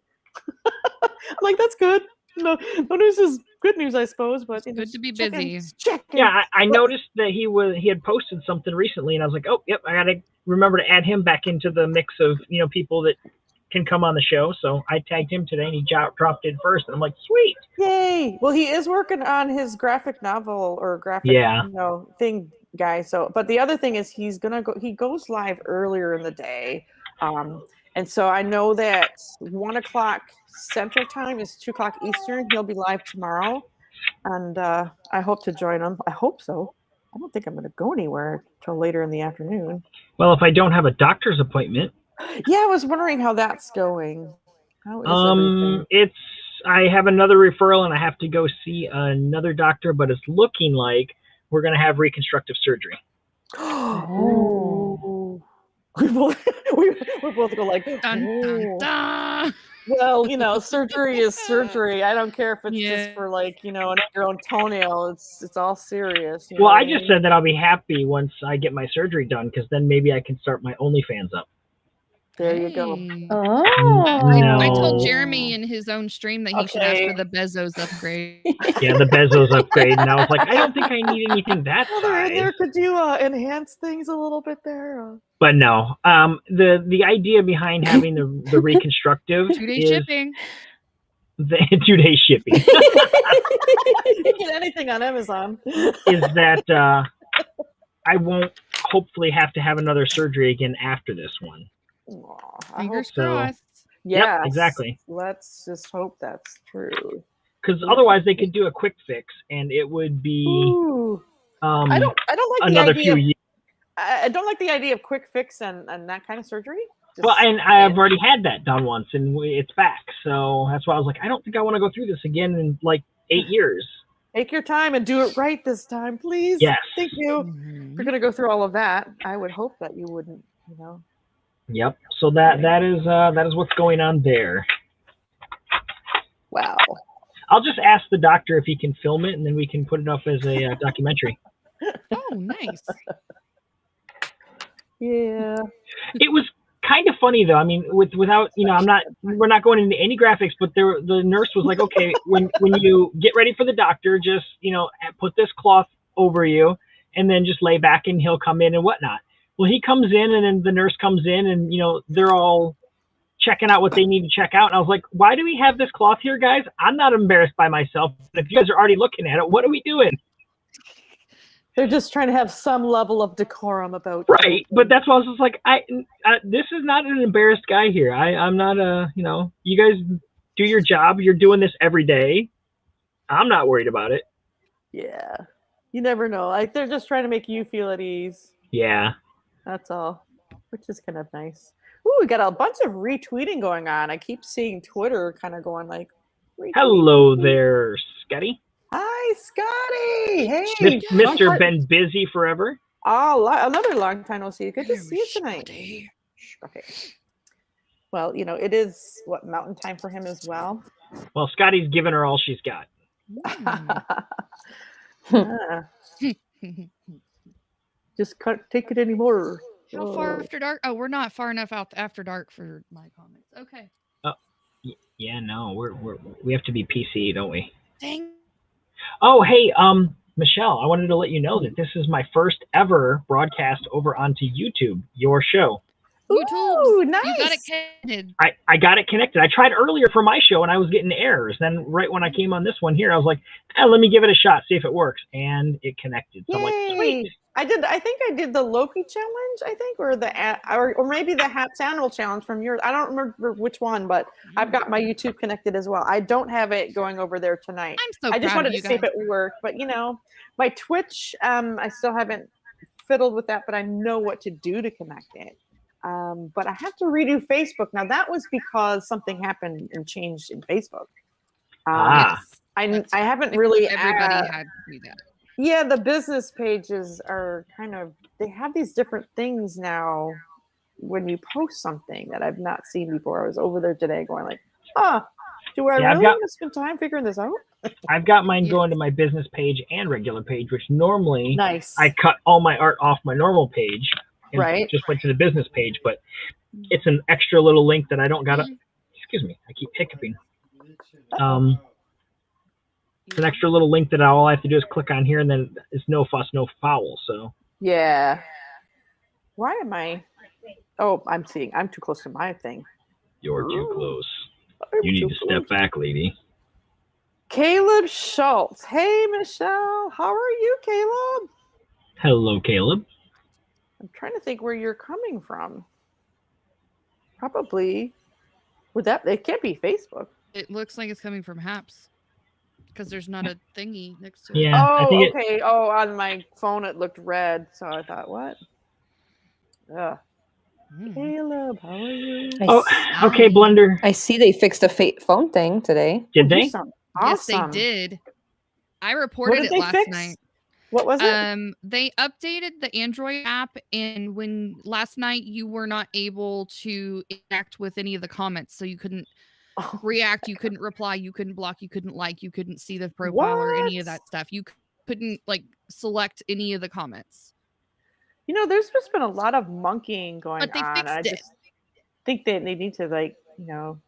S1: I'm like, "That's good. No news is good news, I suppose." But you know,
S2: Good to be
S1: check in,
S2: busy.
S1: just check in.
S3: Yeah, I noticed that he had posted something recently, and I was like, oh, yep, I gotta remember to add him back into the mix of people that can come on the show. So I tagged him today, and he dropped in first, and I'm like, sweet.
S1: Yay! Well, he is working on his graphic novel or graphic,
S3: Yeah.
S1: thing, guy. So, but the other thing is he's gonna go. He goes live earlier in the day, and so I know that 1:00 Central Time is 2:00 Eastern. He'll be live tomorrow, and I hope to join him. I hope so. I don't think I'm gonna go anywhere till later in the afternoon.
S3: Well, if I don't have a doctor's appointment,
S1: Yeah, I was wondering how that's going. How is everything?
S3: I have another referral, and I have to go see another doctor, but it's looking like we're gonna have reconstructive surgery.
S1: Ooh. We're both go like,
S2: Dun, dun,
S1: "Oh."
S2: dun.
S1: Well, surgery is surgery. I don't care if it's
S2: Yeah.
S1: just for your own toenail. It's all serious.
S3: Well, I just said that I'll be happy once I get my surgery done, because then maybe I can start my OnlyFans up.
S1: There you go.
S2: Hey.
S6: Oh.
S2: I told
S3: No.
S2: Jeremy in his own stream that he should ask for the Bezos upgrade.
S3: Yeah, the Bezos upgrade, and I was like, I don't think I need anything that
S1: Well, they're in
S3: size.
S1: there. Could you enhance things a little bit there?
S3: But no, the idea behind having the reconstructive
S2: 2-day
S3: is
S2: shipping.
S3: the 2-day shipping
S1: You can get anything on Amazon.
S3: is that I won't hopefully have to have another surgery again after this one.
S1: Aw, I hope
S2: Fingers
S3: so.
S2: crossed.
S1: Yes,
S3: exactly.
S1: Let's just hope that's true.
S3: Because otherwise they could do a quick fix, and it would be
S1: Ooh. I don't like
S3: another
S1: the idea
S3: few
S1: of,
S3: years.
S1: I don't like the idea of quick fix and that kind of surgery.
S3: Well, and I've already had that done once, and it's back. So that's why I was like, I don't think I want to go through this again in like 8 years.
S1: Take your time and do it right this time, please.
S3: Yes.
S1: Thank you. If you're gonna go through all of that, I would hope that you wouldn't.
S3: Yep. So that is what's going on there.
S1: Wow.
S3: I'll just ask the doctor if he can film it, and then we can put it up as a documentary.
S2: Oh, nice.
S1: Yeah.
S3: It was kind of funny though. I mean, without we're not going into any graphics, but the nurse was like, okay, when you get ready for the doctor, just put this cloth over you, and then just lay back, and he'll come in and whatnot. Well, he comes in, and then the nurse comes in, and they're all checking out what they need to check out. And I was like, why do we have this cloth here, guys? I'm not embarrassed by myself. But if you guys are already looking at it, what are we doing?
S1: They're just trying to have some level of decorum about it.
S3: Right, but that's why I was just like, this is not an embarrassed guy here. I'm not you guys do your job. You're doing this every day. I'm not worried about it.
S1: Yeah. You never know. Like, they're just trying to make you feel at ease.
S3: Yeah.
S1: That's all, which is kind of nice. Ooh, we got a bunch of retweeting going on. I keep seeing Twitter kind of going like, retweet.
S3: Hello there, Scotty.
S1: Hi, Scotty. Hey,
S3: Mr. Been Busy Forever.
S1: Oh, another long time no see. Good to see you tonight. Okay. Well, it is mountain time for him as well.
S3: Well, Scotty's giving her all she's got.
S1: Just can't take it anymore.
S2: How far after dark? Oh, we're not far enough out after dark for my comments. Okay.
S3: Yeah, no, we have to be PC, don't we?
S2: Dang.
S3: Oh, hey, Michelle, I wanted to let you know that this is my first ever broadcast over onto YouTube, your show.
S1: Ooh, nice.
S2: You got it connected.
S3: I got it connected. I tried earlier for my show, and I was getting errors. Then right when I came on this one here, I was like, let me give it a shot, see if it works. And it connected. So I'm like, sweet.
S1: I think I did the Loki challenge, or maybe the Hats Animal challenge from yours. I don't remember which one, but I've got my YouTube connected as well. I don't have it going over there tonight.
S2: I'm so
S1: I just
S2: proud
S1: wanted
S2: of
S1: to see if it worked, but my Twitch, I still haven't fiddled with that, but I know what to do to connect it. But I have to redo Facebook. Now that was because something happened and changed in Facebook.
S2: Yes,
S1: I haven't really.
S2: Everybody had to do that.
S1: Yeah, the business pages are they have these different things now when you post something that I've not seen before. I was over there today going like, Do I
S3: Yeah,
S1: really want to spend time figuring this out?
S3: I've got mine
S2: Yeah.
S3: going to my business page and regular page, which normally
S1: Nice.
S3: I cut all my art off my normal page and
S1: Right.
S3: just went to the business page, but it's an extra little link that I don't got. Excuse me, I keep hiccuping. It's an extra little link that all I have to do is click on here, and then it's no fuss, no foul. So
S1: Yeah. Why am I? Oh, I'm seeing. I'm too close to my thing.
S3: you're too close.
S1: I'm
S3: You need
S1: too
S3: to step
S1: close.
S3: back, lady.
S1: Caleb Schultz. Hey, Michelle. How are you, Caleb?
S3: Hello, Caleb.
S1: I'm trying to think where you're coming from. Probably. Would that? It can't be Facebook.
S2: It looks like it's coming from Haps because there's not a thingy next to it.
S3: Yeah, I
S1: Oh,
S3: think
S1: okay. Oh, on my phone it looked red, so I thought, what? Ugh.
S2: Hmm.
S1: Caleb, how are you?
S3: Oh, okay, Blender.
S6: I see they fixed a phone thing today.
S3: Did
S1: You
S3: they?
S1: sound
S2: Yes, they
S1: awesome.
S2: did. I
S1: What
S2: reported
S1: did
S2: it
S1: they
S2: last
S1: fix?
S2: night.
S1: What was it?
S2: They updated the Android app, and when last night you were not able to interact with any of the comments, so you couldn't
S1: Oh,
S2: react, you couldn't reply, you couldn't block, you couldn't like, you couldn't see the profile or any of
S1: what?
S2: that stuff. You couldn't like select any of the comments.
S1: You know, there's just been a lot of monkeying going
S2: But they
S1: on. I
S2: fixed it.
S1: just think that they need to, like, you know,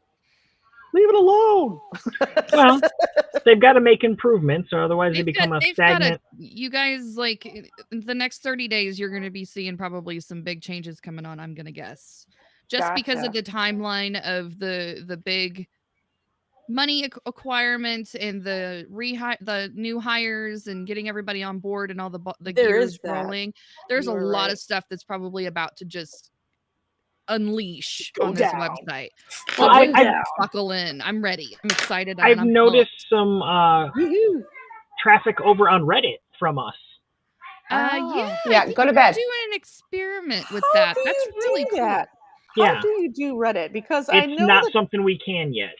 S1: leave it alone.
S3: Well, they've got to make improvements, or otherwise they become a stagnant.
S2: You guys, like, in the next 30 days, you're going to be seeing probably some big changes coming on, I'm going to guess. Just because of
S1: Gotcha.
S2: the timeline of the big money acquirement and the new hires and getting everybody on board and all the
S1: There is
S2: gears
S1: that.
S2: rolling. There's a
S1: You are
S2: lot
S1: right.
S2: of stuff that's probably about to just unleash
S1: Go
S2: on this
S1: down.
S2: website.
S3: Well,
S2: So
S1: Going
S2: just
S1: down.
S2: buckle in. I'm ready. I'm excited.
S3: I've
S2: I'm
S3: noticed
S2: pumped.
S3: some
S1: Woohoo.
S3: traffic over on Reddit from us.
S2: Yeah,
S1: Oh.
S2: I
S6: Yeah,
S2: think
S6: go to
S2: we're
S6: bed.
S2: doing an experiment with
S1: How
S2: that.
S1: do
S2: That's
S1: you
S2: really
S1: do
S2: cool.
S1: that?
S3: Yeah.
S1: How do you do Reddit? Because I
S3: It's
S1: know
S3: not
S1: that.
S3: something we can yet.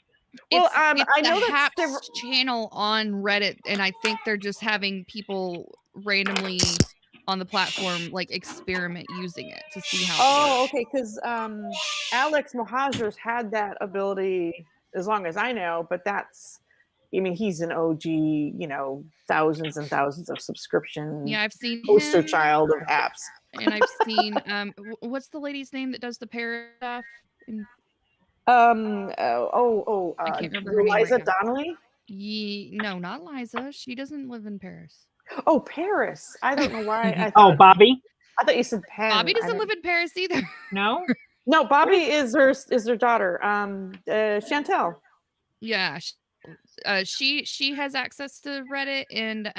S1: Well,
S2: It's
S1: I know
S2: the
S1: that there
S2: Haps channel on Reddit, and I think they're just having people randomly on the platform like experiment using it to see how it
S1: Oh,
S2: works.
S1: okay. Because Alex Mohajir's had that ability as long as I know, but that's, I mean, he's an OG, you know, thousands and thousands of subscription
S2: Yeah, I've seen
S1: poster
S2: him,
S1: child of apps.
S2: and I've seen what's the lady's name that does the parrot stuff? And I can't remember her name right
S1: Liza
S2: now.
S1: Donnelly.
S2: No, not Liza. She doesn't live in Paris.
S1: Oh, Paris. I don't know why.
S3: Oh, Bobby?
S1: I thought you said Penn.
S2: Bobby doesn't live in Paris either.
S3: No?
S1: No, Bobby is her daughter. Chantel.
S2: Yeah, she has access to Reddit, and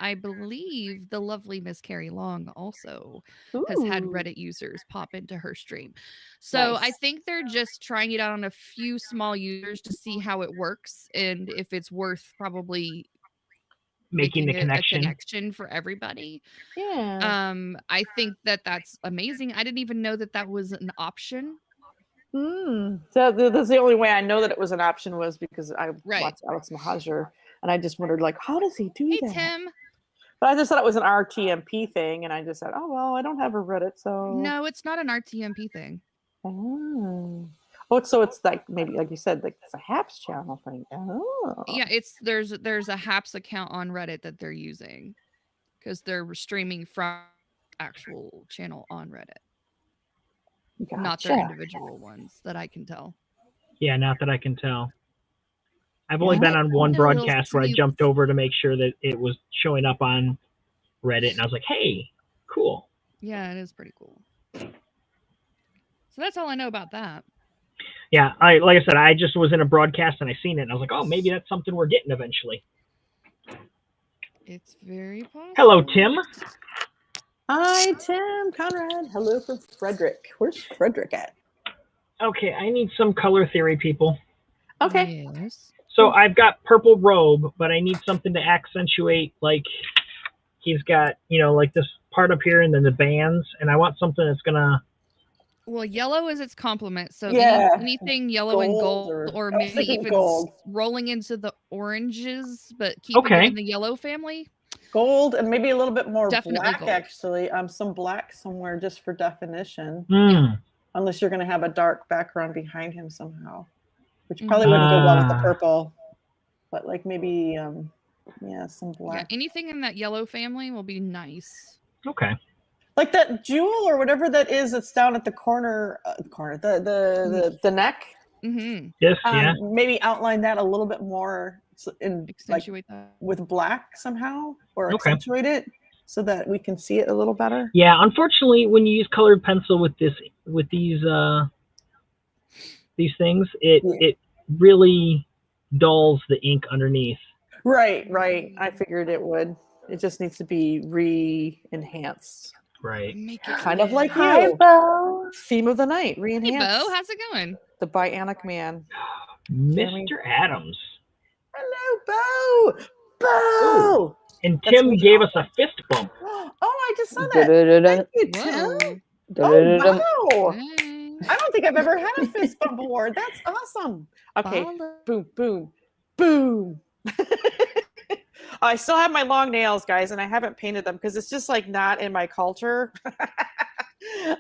S2: I believe the lovely Miss Carrie Long also has had
S1: Ooh.
S2: Reddit users pop into her stream. So I
S1: Nice.
S2: think they're just trying it out on a few small users to see how it works and if it's worth probably
S3: Making the
S2: a connection for everybody.
S1: Yeah.
S2: I think that's amazing. I didn't even know that was an option.
S1: So that's the only way I know that it was an option was because I
S2: Right.
S1: watched Alex Mohajir, and I just wondered, like, how does he do
S2: Hey
S1: that?
S2: Tim.
S1: But I just thought it was an RTMP thing, and I just said, oh well, I don't have a Reddit, so
S2: No, it's not an RTMP thing.
S1: Oh, so it's like maybe like you said, like it's a Haps channel thing. Oh,
S2: Yeah, there's a Haps account on Reddit that they're using because they're streaming from actual channel on Reddit, not their
S1: gotcha.
S2: individual ones that I can tell.
S3: Yeah, not that I can tell. I've only been on
S2: It's
S3: one
S2: a little
S3: broadcast where I
S2: slew-
S3: jumped over to make sure that it was showing up on Reddit, and I was like, hey, cool.
S2: Yeah, it is pretty cool. So that's all I know about that.
S3: Yeah, like I said, I just was in a broadcast and I seen it, and I was like, oh, maybe that's something we're getting eventually.
S2: It's very possible.
S3: Hello, Tim.
S1: Hi, Tim Conrad. Hello from Frederick. Where's Frederick at?
S3: Okay, I need some color theory, people.
S1: Okay.
S2: Yes.
S3: So I've got purple robe, but I need something to accentuate, like he's got, like this part up here and then the bands, and I want something that's gonna.
S2: Well, yellow is its complement, so
S1: Yeah.
S2: anything yellow and
S1: Gold
S2: gold, or
S1: or- I was
S2: maybe
S1: thinking
S2: even
S1: gold.
S2: rolling into the oranges, but keeping
S3: Okay.
S2: it in the yellow family.
S1: Gold and maybe a little bit more
S2: Definitely
S1: black,
S2: gold.
S1: actually. Some black somewhere just for definition.
S3: Mm.
S1: Unless you're going to have a dark background behind him somehow. which probably wouldn't go well with the
S3: Ah.
S1: purple. But like maybe some
S2: Yeah,
S1: black.
S2: anything in that yellow family will be nice.
S3: Okay.
S1: Like that jewel or whatever that is that's down at the corner, the neck.
S2: Mm-hmm.
S3: Yes, yeah.
S1: Maybe outline that a little bit more in
S2: Accentuate that.
S1: with black somehow, or
S3: Okay.
S1: accentuate it so that we can see it a little better.
S3: Yeah, unfortunately, when you use colored pencil with these things, it really dulls the ink underneath.
S1: Right. I figured it would. It just needs to be re-enhanced.
S3: Right.
S2: Make it
S1: Kind of like
S6: Hi,
S1: you.
S6: Bo.
S1: Theme of the night,
S2: Hey,
S1: re-enhanced.
S2: Bo, how's it going?
S1: The Bionic Man.
S3: Mr. Adams.
S1: Hello, Bo. Bo.
S3: And
S1: That's
S3: Tim
S1: me.
S3: gave us a fist bump.
S1: Oh, I just saw that.
S6: Da-da-da-da.
S1: Thank you, Tim.
S6: Da-da-da-da.
S1: Oh, wow.
S2: Hey.
S1: I don't think I've ever had a fist bump award. That's awesome. Okay.
S2: Follow.
S1: Boom, boom, boom. I still have my long nails, guys, and I haven't painted them because it's just like not in my culture.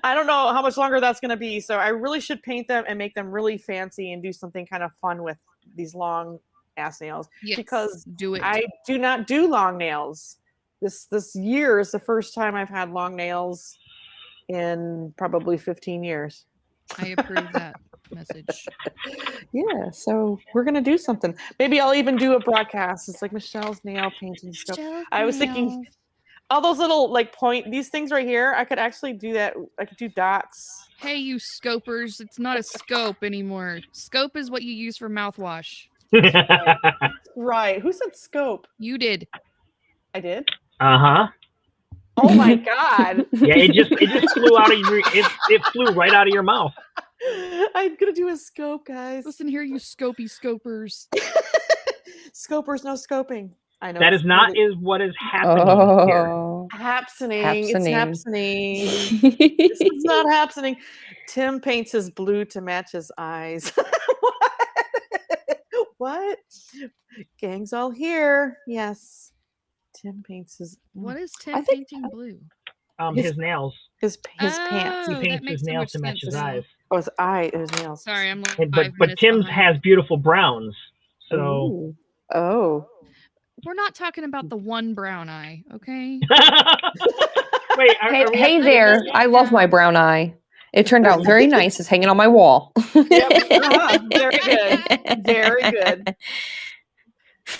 S1: I don't know how much longer that's going to be. So I really should paint them and make them really fancy and do something kind of fun with these long ass nails.
S2: Yes,
S1: because
S2: do it.
S1: I do not do long nails. This year is the first time I've had long nails in probably 15 years.
S2: I approve that message.
S1: Yeah, so we're gonna do something. Maybe I'll even do a broadcast. It's like Michelle's nail painting stuff. I was thinking all those little like these things right here. I could actually do that. I could do dots.
S2: Hey, you scopers! It's not a scope anymore. Scope is what you use for mouthwash.
S1: Right. Who said scope?
S2: You did.
S1: I did.
S3: Uh-huh.
S1: Oh my god.
S3: Yeah, it just flew out of your it flew right out of your mouth.
S1: I'm gonna do a scope, guys.
S2: Listen here, you scopy scopers.
S1: Scopers, no scoping. I know
S3: That is not
S1: really...
S3: what is happening here.
S6: Oh.
S1: Happening. It's happening. This is not happening. Tim paints his blue to match his eyes. What? Gang's all here. Yes. Tim paints his.
S2: What is Tim painting blue?
S3: His nails.
S1: His pants.
S3: He
S2: Oh, that
S3: paints
S2: makes
S3: his
S2: so
S3: nails
S2: much
S3: to match his
S2: sense now.
S3: eyes.
S1: Oh, his nails.
S2: Sorry, I'm like
S3: But Tim's has beautiful browns. So
S1: Ooh. Oh.
S2: We're not talking about the one brown eye, okay?
S3: Wait,
S6: Hey there. I love my brown eye. It turned out very nice. It's hanging on my wall.
S1: Yep. Very good. Very good.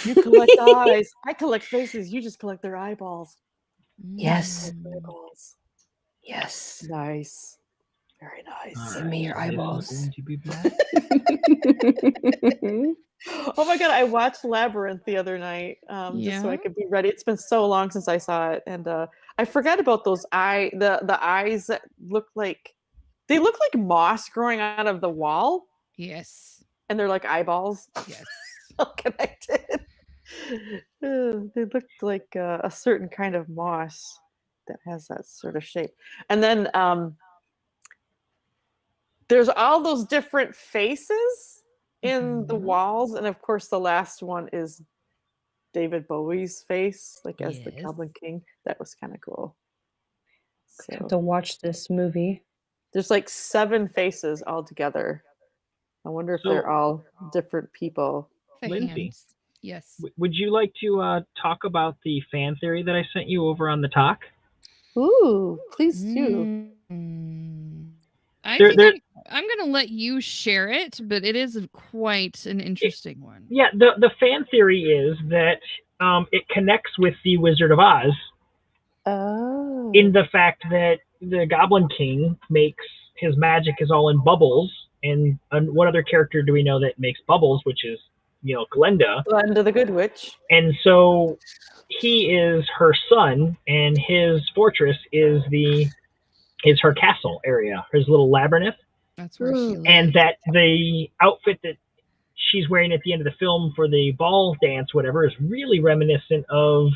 S1: You collect eyes. I collect faces. You just collect their eyeballs.
S6: Yes.
S1: Eyeballs.
S6: Yes.
S1: Nice. Very nice.
S6: Send me your eyeballs.
S3: Going to be back.
S1: Oh my god, I watched Labyrinth the other night just so I could be ready. It's been so long since I saw it, and I forgot about those the eyes that look like moss growing out of the wall.
S2: Yes.
S1: And they're like eyeballs.
S2: Yes.
S1: All connected. They looked like a certain kind of moss that has that sort of shape. And then there's all those different faces in the walls, and of course the last one is David Bowie's face, like as the Goblin King. That was kind of cool.
S6: So I have to watch this movie.
S1: There's like 7 faces all together. I wonder if they're all different people.
S3: Lindsay,
S2: yes.
S3: Would you like to talk about the fan theory that I sent you over on the talk?
S1: Ooh, please do.
S2: I think I'm going to let you share it, but it is quite an interesting one.
S3: Yeah, the fan theory is that it connects with the Wizard of Oz.
S1: Oh.
S3: In the fact that the Goblin King makes his magic is all in bubbles, and what other character do we know that makes bubbles? Which is, Glenda.
S1: Glenda the Good Witch.
S3: And so he is her son, and his fortress is her castle area, his little labyrinth.
S2: That's where she lives.
S3: And that the outfit that she's wearing at the end of the film for the ball dance, whatever, is really reminiscent of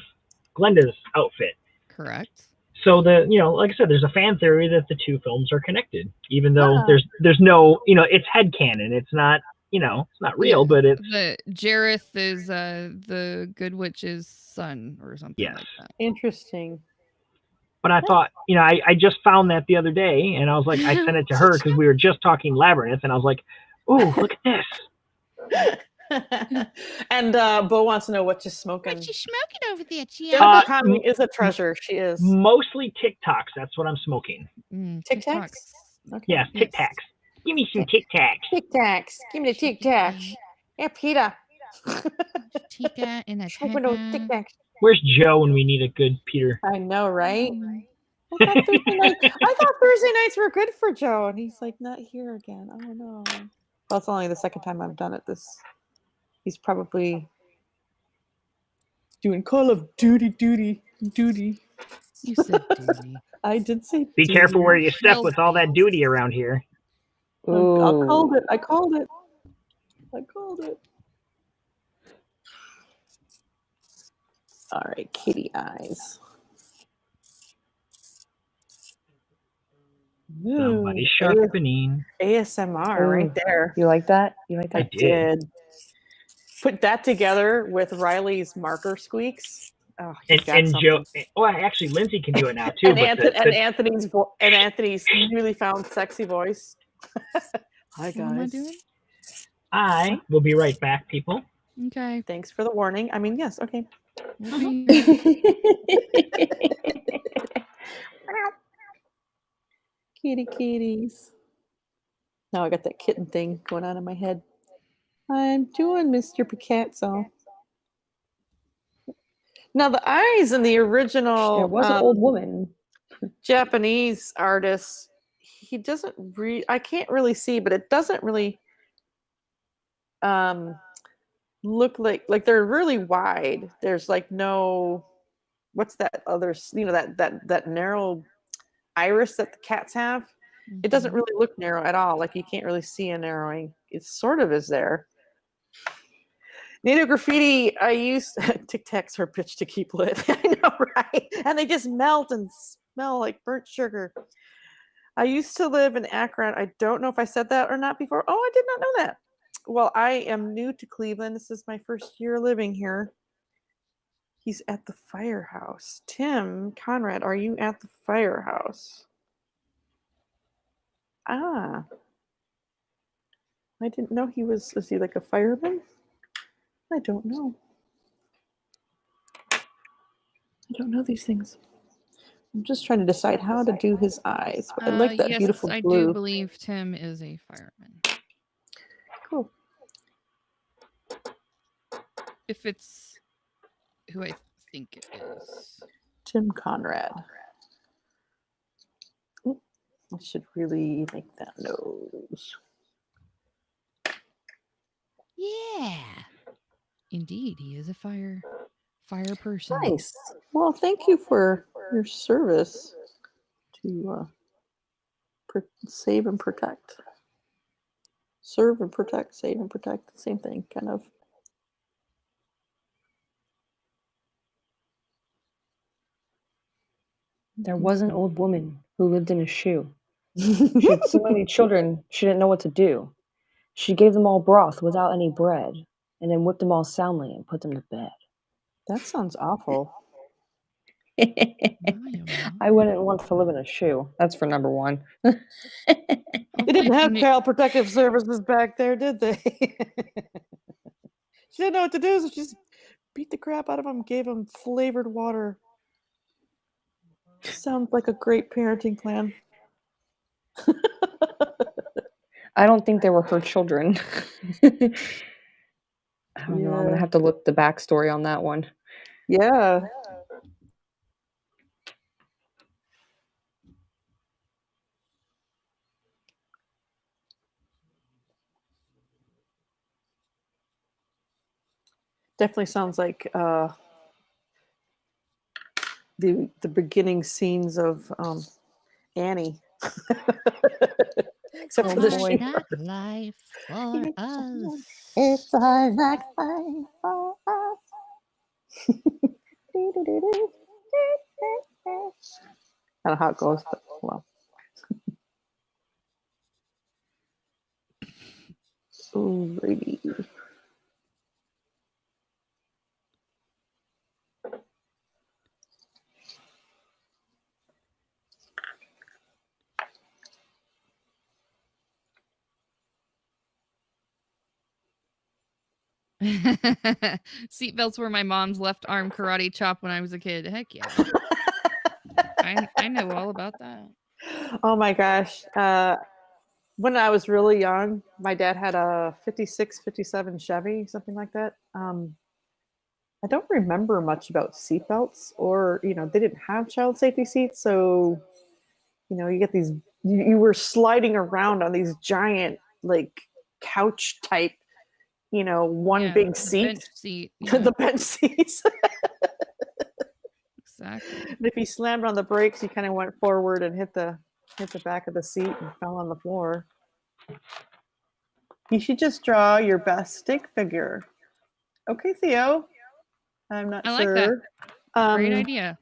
S3: Glenda's outfit.
S2: Correct.
S3: So like I said, there's a fan theory that the two films are connected, even though there's no, it's headcanon. It's not, it's not real, but it's
S2: Jareth is the Good Witch's son or something like that.
S1: Interesting.
S3: But I thought, I just found that the other day, and I was like, I sent it to her because we were just talking Labyrinth, and I was like, ooh, look at this.
S1: And Bo wants to know what you're smoking.
S2: What you smoking over there, Chia?
S1: Jennifer Connelly is a treasure. She is.
S3: Mostly Tic Tacs. That's what I'm smoking.
S1: Tic Tacs? Okay.
S3: Yes, Tic Tacs. Give me some Tic Tacs.
S1: Tic Tacs. Give me the Tic Tacs. Yeah, Peter.
S2: Tika and a
S1: Smoking those Tic Tacs.
S3: Where's Joe when we need a good Peter?
S1: I know, right? I thought Thursday nights were good for Joe, and he's like not here again. Oh no. Well, it's only the second time I've done it. He's probably doing Call of Duty.
S2: You said duty.
S1: I did say
S3: Be
S1: duty.
S3: careful where you step
S2: Well-
S3: with all that duty around here.
S1: I called it. I called it. All right, kitty eyes.
S3: Somebody
S1: Ooh,
S3: sharpening.
S1: ASMR right there.
S6: You like that? You like
S3: I
S6: that?
S3: did.
S1: Put that together with Riley's marker squeaks. Oh, he's got
S3: And
S1: something.
S3: Joe. Oh, actually, Lindsay can do it now too.
S1: And Anthony's newly found sexy voice. Hi
S2: What am I
S1: guys.
S2: doing?
S3: I will be right back, people.
S2: Okay.
S1: Thanks for the warning. I mean, yes, okay.
S2: We'll be
S1: Kitties. Now I got that kitten thing going on in my head. I'm doing Mr. Picasso. Now the eyes in the original
S6: It was an old woman.
S1: Japanese artist, he doesn't I can't really see, but it doesn't really look like they're really wide. There's like no, what's that other, that narrow iris that the cats have. It doesn't really look narrow at all. Like you can't really see a narrowing. It sort of is there. Native graffiti, I used Tic Tacs are a bitch to keep lit. I know, right? And they just melt and smell like burnt sugar. I used to live in Akron. I don't know if I said that or not before. Oh, I did not know that. Well, I am new to Cleveland. This is my first year living here. He's at the firehouse. Tim Conrad, are you at the firehouse? Ah. I didn't know is he like a fireman? I don't know. I don't know these things. I'm just trying to decide how to do his eyes. I like that
S2: yes,
S1: beautiful
S2: I
S1: blue.
S2: do believe Tim is a fireman.
S1: Cool.
S2: If it's who I think it is.
S1: Tim Conrad. Ooh, I should really make that nose.
S2: Yeah. Indeed, he is a fire person.
S1: Nice. Well, thank you for your service to save and protect. Serve and protect, save and protect, same thing, kind of.
S6: There was an old woman who lived in a shoe. She had so many children, she didn't know what to do. She gave them all broth without any bread, and then whipped them all soundly and put them to bed.
S1: That sounds awful.
S6: I wouldn't want to live in a shoe. That's for number one.
S1: They didn't have child protective services back there, did they? She didn't know what to do, so she just beat the crap out of them, gave them flavored water. Sounds like a great parenting plan.
S6: I don't think they were her children. I don't know. I'm gonna have to look the backstory on that one.
S1: Yeah. Definitely sounds like the beginning scenes of Annie. Except for the
S2: Why
S1: sheep.
S2: not life for us?
S1: It's like life for us. I don't know how it goes, but well. Alrighty.
S2: Seatbelts were my mom's left arm karate chop when I was a kid. Heck yeah. I know all about that.
S1: Oh my gosh. When I was really young, my dad had a 56, 57 Chevy, something like that. I don't remember much about seatbelts or, they didn't have child safety seats. So, you get these, you were sliding around on these giant, like, couch type, one
S2: Yeah,
S1: big
S2: the
S1: seat,
S2: bench seat. Yeah,
S1: the bench seats.
S2: exactly.
S1: And if you slammed on the brakes, you kind of went forward and hit the back of the seat and fell on the floor. You should just draw your best stick figure. Okay, Theo. I'm not
S2: I like that.
S1: sure.
S2: Great idea.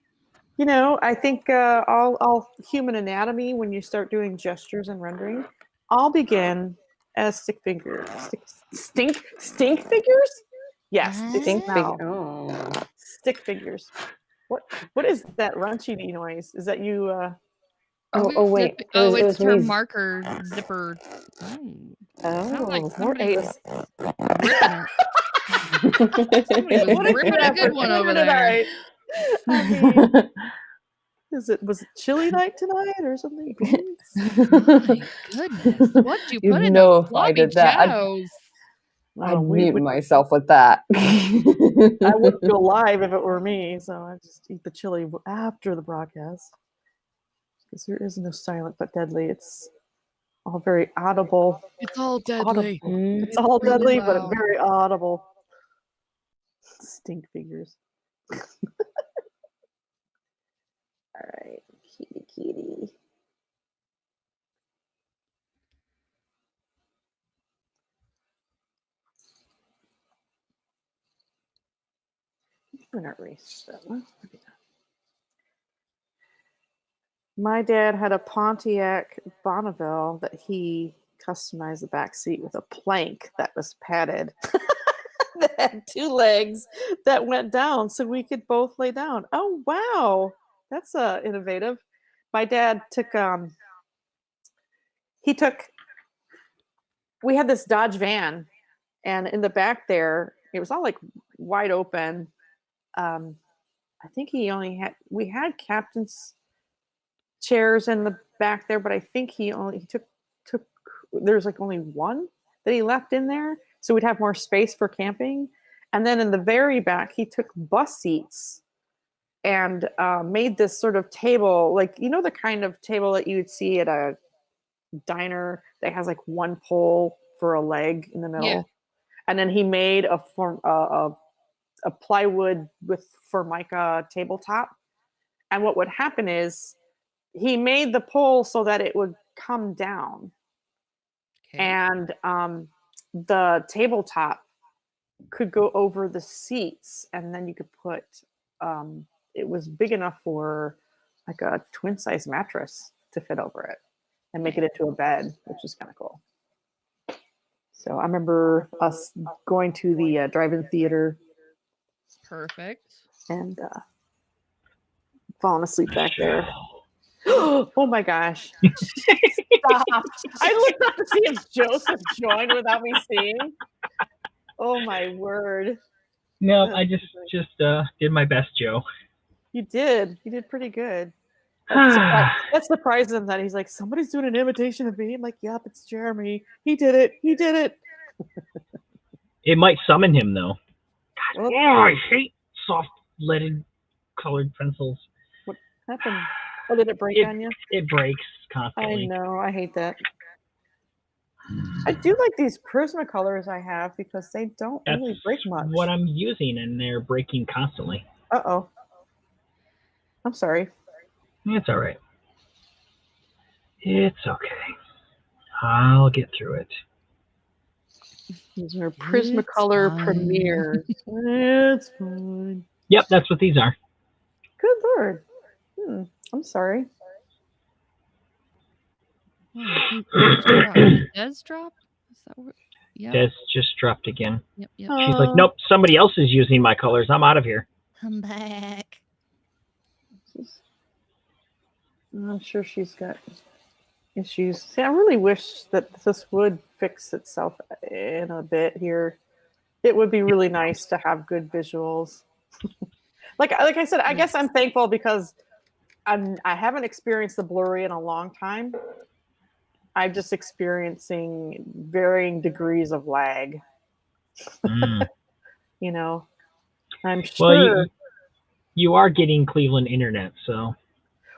S1: I think all human anatomy, when you start doing gestures and rendering, all begin as stick figures. Stink figures? Yes, they
S6: Stink figure.
S1: smell.
S6: Oh.
S1: Stick figures. What is that runchy noise? Is that you?
S6: Oh wait. It
S2: Oh,
S6: was
S2: it's her
S6: me.
S2: marker zipper. Ooh, sounds like
S1: More
S2: somebody
S1: ace.
S2: was ripping it. Somebody was
S1: What a
S2: ripping a good one over there.
S1: tonight. I mean, was it chili night tonight or something? Beans?
S2: My goodness, what'd you
S6: You'd
S2: put in
S6: know
S2: those
S6: if I
S2: floppy
S6: did that.
S2: joes?
S6: I'd
S1: we
S6: mute
S1: would.
S6: myself with that.
S1: I wouldn't go live if it were me, so I just eat the chili after the broadcast. Because there is no silent but deadly. It's all very audible.
S2: It's all
S1: Audible.
S2: deadly.
S1: It's all
S2: really
S1: deadly,
S2: loud.
S1: but very audible. Stink figures. All right, kitty. I'm gonna erase them. My dad had a Pontiac Bonneville that he customized the back seat with a plank that was padded. That had two legs that went down so we could both lay down. Oh wow, that's innovative. My dad took we had this Dodge van, and in the back there it was all like wide open. I think we had captain's chairs in the back there, but I think he took there's like only one that he left in there, so we'd have more space for camping. And then in the very back, he took bus seats and made this sort of table, like the kind of table that you would see at a diner that has like one pole for a leg in the middle.
S2: Yeah.
S1: And then he made a plywood with Formica tabletop. And what would happen is he made the pole so that it would come down.
S2: Okay.
S1: And the tabletop could go over the seats, and then you could put it was big enough for like a twin size mattress to fit over it and make it into a bed, which is kind of cool. So I remember us going to the drive-in theater
S2: Perfect.
S1: and falling asleep back there. Oh my gosh. Stop. I looked up to see if Joseph joined without me seeing. Oh my word.
S3: No, I just did my best, Joe.
S1: You did. You did pretty good. That surprised him that he's like, somebody's doing an imitation of me. I'm like, yep, it's Jeremy. He did it. He did it.
S3: It might summon him though.
S1: Well,
S3: Oh, I hate soft leaded colored pencils.
S1: what happened? Oh, did it break on you?
S3: It breaks
S1: I
S3: constantly.
S1: know. I hate that. I do like these Prismacolors I have because they don't
S3: That's
S1: really break much.
S3: what I'm using, and they're breaking constantly.
S1: Uh-oh. I'm sorry.
S3: It's all right. It's okay. I'll get through it.
S1: These are Prismacolor
S2: fine.
S1: Premiere. It's fine.
S3: Yep, that's what these are.
S1: Good Lord. I'm sorry.
S2: Oh, I think Des dropped. Is that what? Yep.
S3: Des just dropped again.
S2: Yep. Yep.
S3: She's like, nope, somebody else is using my colors. I'm out of here.
S2: Come back.
S1: I'm sure she's got issues. See, I really wish that this would fix itself in a bit here. It would be really nice to have good visuals. like I said, I guess I'm thankful because I haven't experienced the blurry in a long time. I'm just experiencing varying degrees of lag. You know, I'm
S3: Well,
S1: sure.
S3: you are getting Cleveland internet, so.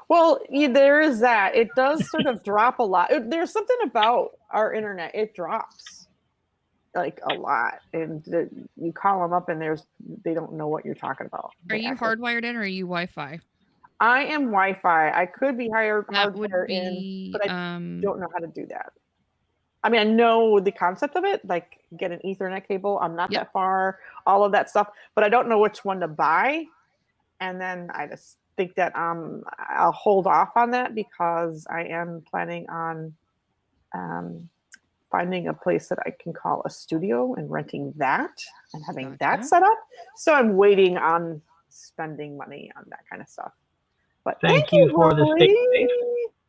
S1: Well, there is that. It does sort of drop a lot. There's something about our internet. It drops like a lot, and you call them up, and they don't know what you're talking about.
S2: Are you hardwired in, or are you Wi-Fi?
S1: I am Wi-Fi. I could be
S2: That would
S1: hardwired
S2: be,
S1: in, but I don't know how to do that. I mean, I know the concept of it, like get an Ethernet cable. I'm not that far, all of that stuff, but I don't know which one to buy. And then I just think that I'll hold off on that because I am planning on finding a place that I can call a studio and renting that and having that set up. So I'm waiting on spending money on that kind of stuff. But
S3: thank you for the stay safe,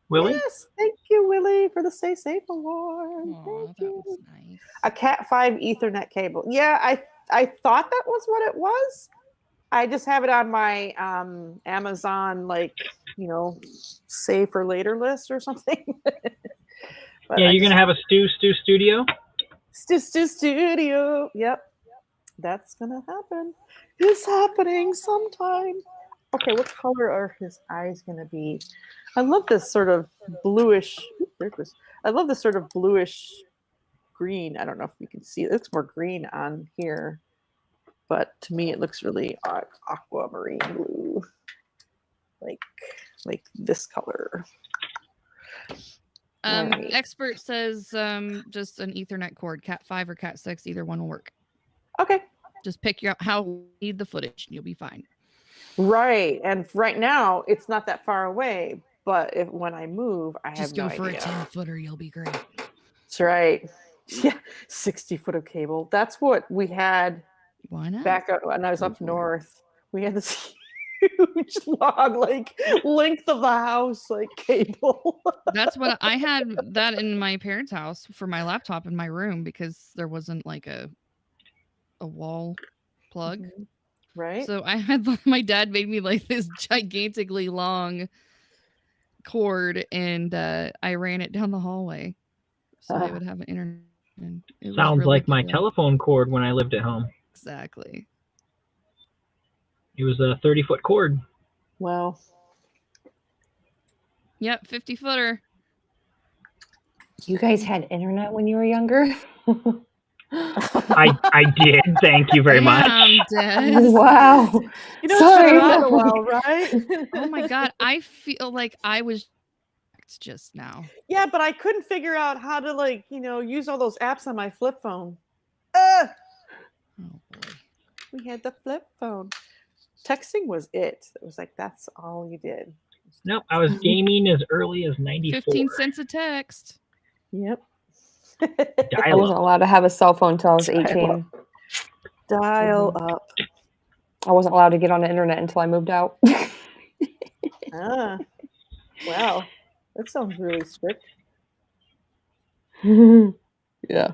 S3: Willie.
S1: Yes, thank you, Willie, for the Stay Safe Award. Thank you.
S2: Was nice.
S1: A Cat 5 Ethernet cable. Yeah, I thought that was what it was. I just have it on my Amazon, like, save for later list or something. But
S3: yeah, you're going to have a Stu studio?
S1: Stu studio. Yep. That's going to happen. It's happening sometime. Okay, what color are his eyes going to be? I love this sort of bluish. I love this sort of bluish green. I don't know if you can see it. It looks more green on here, but to me it looks really aquamarine blue, like this color.
S2: Right. Expert says just an Ethernet cord, Cat 5 or Cat 6, either one will work.
S1: Okay.
S2: Just pick how you need the footage, and you'll be fine.
S1: Right, and right now it's not that far away, but when I move, I
S2: just
S1: have no
S2: go for
S1: idea.
S2: a 10-footer, you'll be great.
S1: That's right. Yeah, 60-foot of cable. That's what we had.
S2: Why not?
S1: Back when I was up north, we had this huge long, length of the house, cable.
S2: That's what I had that in my parents' house for my laptop in my room because there wasn't a wall plug.
S1: Mm-hmm. Right.
S2: So I had my dad made me this gigantically long cord, and I ran it down the hallway so I would have an internet. And it
S3: sounds
S2: was
S3: like my telephone cord when I lived at home.
S2: Exactly.
S3: It was a 30-foot cord.
S1: Wow.
S2: Yep, 50-footer.
S6: You guys had internet when you were younger?
S3: I did. Thank you very much.
S6: Wow.
S1: You know,
S6: sorry.
S1: It's been around a while, right?
S2: Oh my god, I feel like I was just now.
S1: Yeah, but I couldn't figure out how to use all those apps on my flip phone. Oh boy. We had the flip phone. Texting was it. It was that's all you did.
S3: Nope, I was gaming as early as 94.
S2: 15 cents a text.
S1: Yep.
S6: I wasn't allowed to have a cell phone until I was 18.
S1: Dial up.
S6: I wasn't allowed to get on the internet until I moved out.
S1: Wow. That sounds really strict.
S6: Yeah.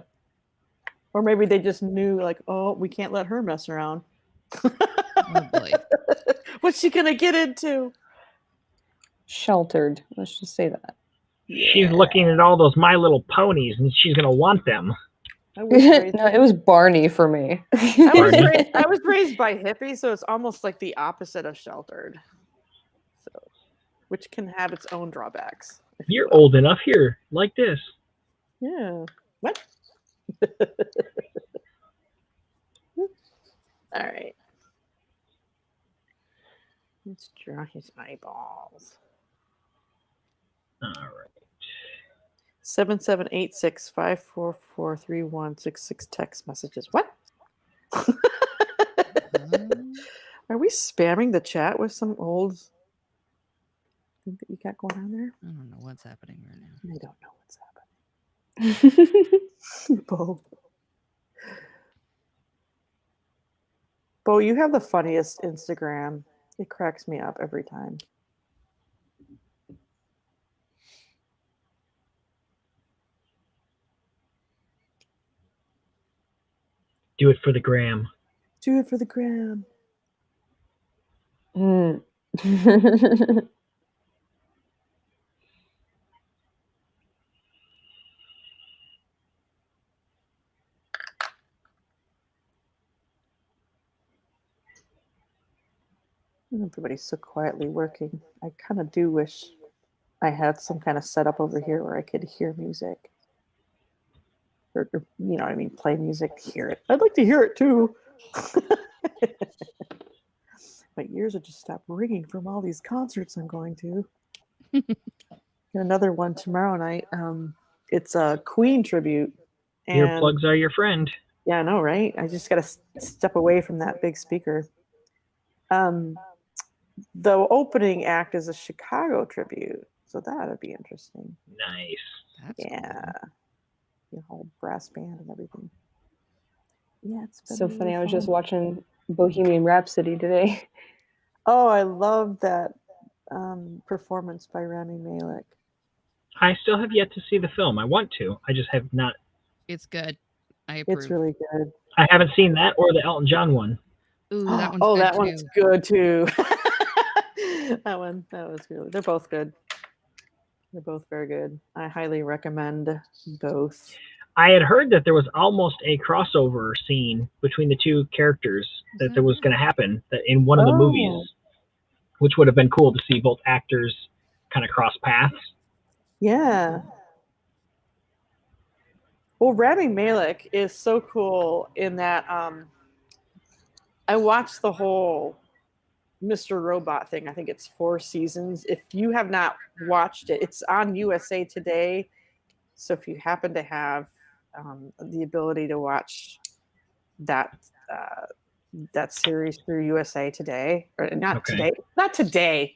S1: Or maybe they just knew, oh, we can't let her mess around.
S2: Oh boy.
S1: What's she gonna get into?
S6: Sheltered. Let's just say that.
S3: She's looking at all those My Little Ponies, and she's gonna want them.
S6: No, it was Barney for me.
S1: I was raised by hippies, so it's almost like the opposite of sheltered. So, which can have its own drawbacks.
S3: You're old enough here, like this.
S1: Yeah. What? All right. Let's draw his eyeballs.
S3: All right.
S1: 7786544316 text messages. What? Are we spamming the chat with some old thing that you got going on there?
S2: I don't know what's happening right now.
S1: I don't know what's happening. Bo, you have the funniest Instagram. It cracks me up every time.
S3: Do it for the gram.
S1: Do it for the gram.
S6: Mm.
S1: Everybody's so quietly working. I kind of do wish I had some kind of setup over here where I could hear music. Or, you know what I mean, play music, hear it. I'd like to hear it too. My ears would just stop ringing from all these concerts I'm going to. Another one tomorrow night. It's a Queen tribute. And
S3: Earplugs are your friend.
S1: yeah, I know, right? I just got to step away from that big speaker. The opening act is a Chicago tribute, so that would be interesting.
S3: Nice.
S2: That's
S1: Yeah, the whole brass band and everything. Yeah, it's been
S6: So
S1: really
S6: funny. I was just
S1: fun.
S6: watching Bohemian Rhapsody today.
S1: Oh, I love that performance by Rami Malek.
S3: I still have yet to see the film. I want to. I just have not.
S2: It's good. I approve.
S1: It's really good.
S3: I haven't seen that or the Elton John one.
S2: Ooh, that one's
S1: Oh,
S2: good
S1: that
S2: too.
S1: one's good too. That was really. They're both good. They're both very good. I highly recommend both.
S3: I had heard that there was almost a crossover scene between the two characters that there was going to happen that in one of the movies, which would have been cool to see both actors kind of cross paths.
S1: Yeah. Well, Rami Malek is so cool in that I watched the whole Mr. Robot thing. I think it's 4 seasons. If you have not watched it, it's on USA Today. So if you happen to have the ability to watch that that series through USA Today, or not today,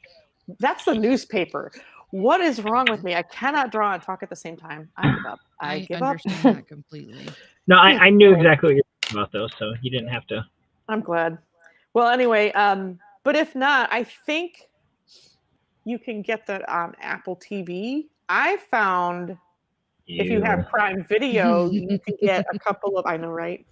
S1: that's the newspaper. What is wrong with me? I cannot draw and talk at the same time. I give up. I give up.
S2: understand that completely.
S3: No, I knew exactly what you're talking about though, so you didn't have to.
S1: I'm glad. Well, anyway, but if not, I think you can get that on Apple TV. I found if you have Prime Video, you can get a couple of. I know, right?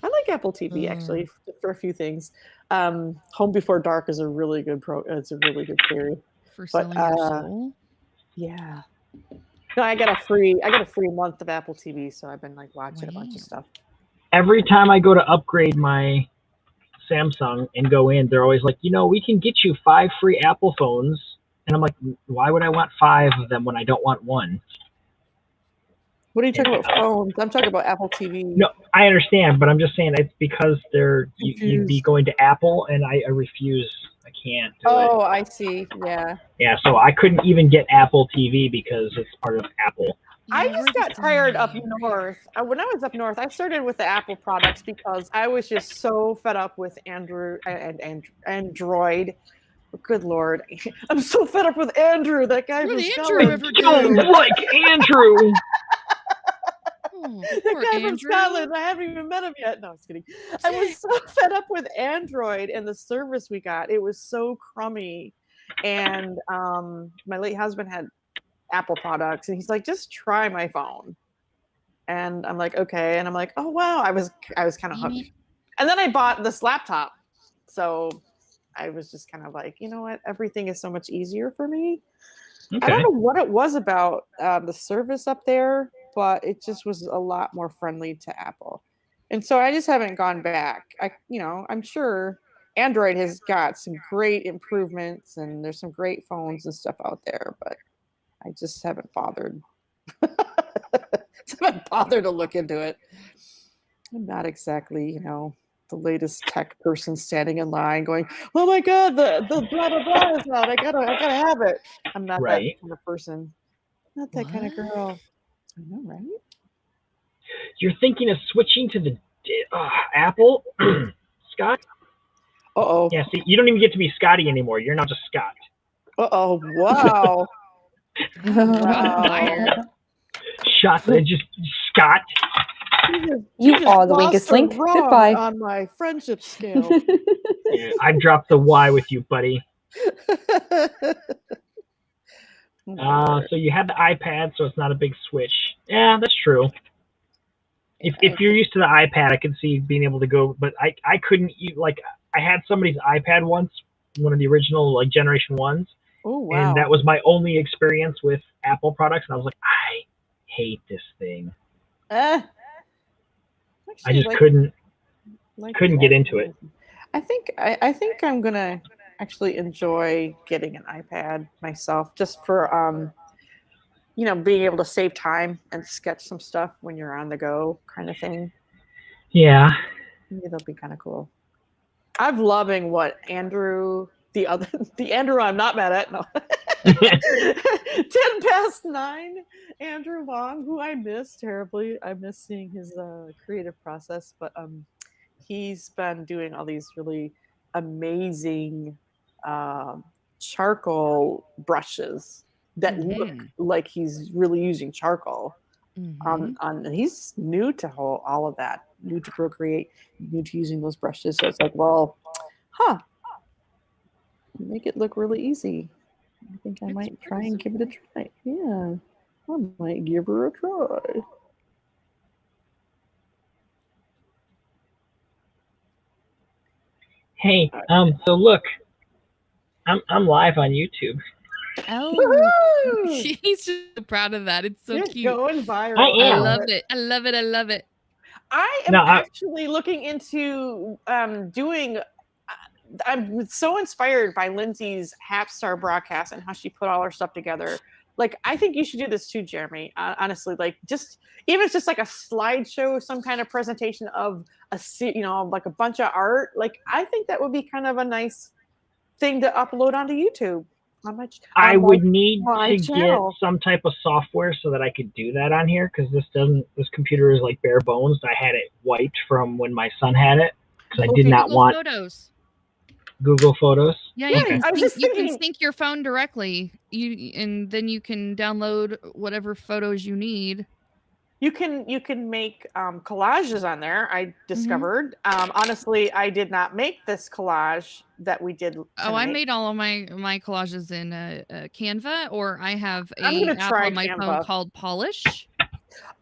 S1: I like Apple TV actually for a few things. Home Before Dark is a really good It's a really good series.
S2: For selling your soul.
S1: Yeah. No, I got a free month of Apple TV, so I've been like watching a bunch of stuff.
S3: Every time I go to upgrade my Samsung and go in, they're always like, we can get you 5 free Apple phones. And I'm like, why would I want 5 of them when I don't want one?
S1: What are you talking about phones? I'm talking about Apple TV.
S3: No, I understand, but I'm just saying it's because you'd be going to Apple, and I refuse. I can't do it.
S1: I see. Yeah.
S3: Yeah, so I couldn't even get Apple TV because it's part of Apple.
S1: I just got tired up north. When I was up north, I started with the Apple products because I was just so fed up with Android. Good Lord. I'm so fed up with Andrew, that guy from Scotland.
S3: Don't like Andrew.
S1: That guy from Scotland. I haven't even met him yet. No, I was kidding. I was so fed up with Android and the service we got. It was so crummy. And my late husband had Apple products, and he's like, just try my phone. And I'm like, okay. And I'm like, oh wow, I was kind of hooked. And then I bought this laptop. So I was just kind of like, you know what? Everything is so much easier for me. Okay. I don't know what it was about the service up there, but it just was a lot more friendly to Apple. And so I just haven't gone back. I'm sure Android has got some great improvements, and there's some great phones and stuff out there, but I just haven't bothered. Haven't bothered to look into it. I'm not exactly, the latest tech person standing in line going, oh my God, the blah, blah, blah is out. I gotta have it. I'm not that kind of person. Not that kind of girl. I know, right?
S3: You're thinking of switching to the Apple, Scott?
S1: Uh-oh.
S3: Yeah, see, you don't even get to be Scotty anymore. You're not just Scott.
S1: Uh-oh, wow.
S2: Wow.
S3: Shots, just Scott.
S6: You are the weakest link. Goodbye.
S1: On my friendship scale.
S3: Yeah, I've dropped the Y with you, buddy. So you had the iPad, so it's not a big switch. Yeah, that's true. If you're used to the iPad, I can see being able to go, but I couldn't like I had somebody's iPad once, one of the original like generation ones,
S1: Oh wow.
S3: and that was my only experience with Apple products, and I was like, I hate this thing. I
S1: Actually,
S3: just couldn't
S1: the
S3: get into it.
S1: I think I'm gonna actually enjoy getting an iPad myself, just for being able to save time and sketch some stuff when you're on the go, kind of thing.
S3: Yeah.
S1: Maybe that'll be kind of cool. I'm loving what Andrew, the Andrew I'm not mad at, no. 9:10, Andrew Long, who I miss terribly. I miss seeing his creative process, but he's been doing all these really amazing charcoal brushes that look like he's really using charcoal. And he's new to all of that, new to Procreate, new to using those brushes. So it's like, well, make it look really easy. I think I might try and give it a try. Yeah, I might give her a try.
S3: Hey, so look, I'm live on YouTube.
S2: Oh, he's just so proud of that. It's so
S1: You're
S2: cute.
S1: going viral.
S3: I am.
S2: I love it. I love it. I love it.
S1: I am actually looking into doing. I'm so inspired by Lindsay's Hapstar broadcast and how she put all her stuff together. Like, I think you should do this too, Jeremy. Honestly, like, just even if it's just like a slideshow, some kind of presentation of like a bunch of art. Like, I think that would be kind of a nice thing to upload onto YouTube.
S3: I would need to get some type of software so that I could do that on here, because this computer is like bare bones. I had it wiped from when my son had it because I did not want Google Photos.
S2: Yeah, you can sync your phone directly. And then you can download whatever photos you need.
S1: You can make collages on there. I discovered. Honestly, I did not make this collage that we did tonight.
S2: Oh, I made all of my collages in Canva, or I have an app on my phone called Polish.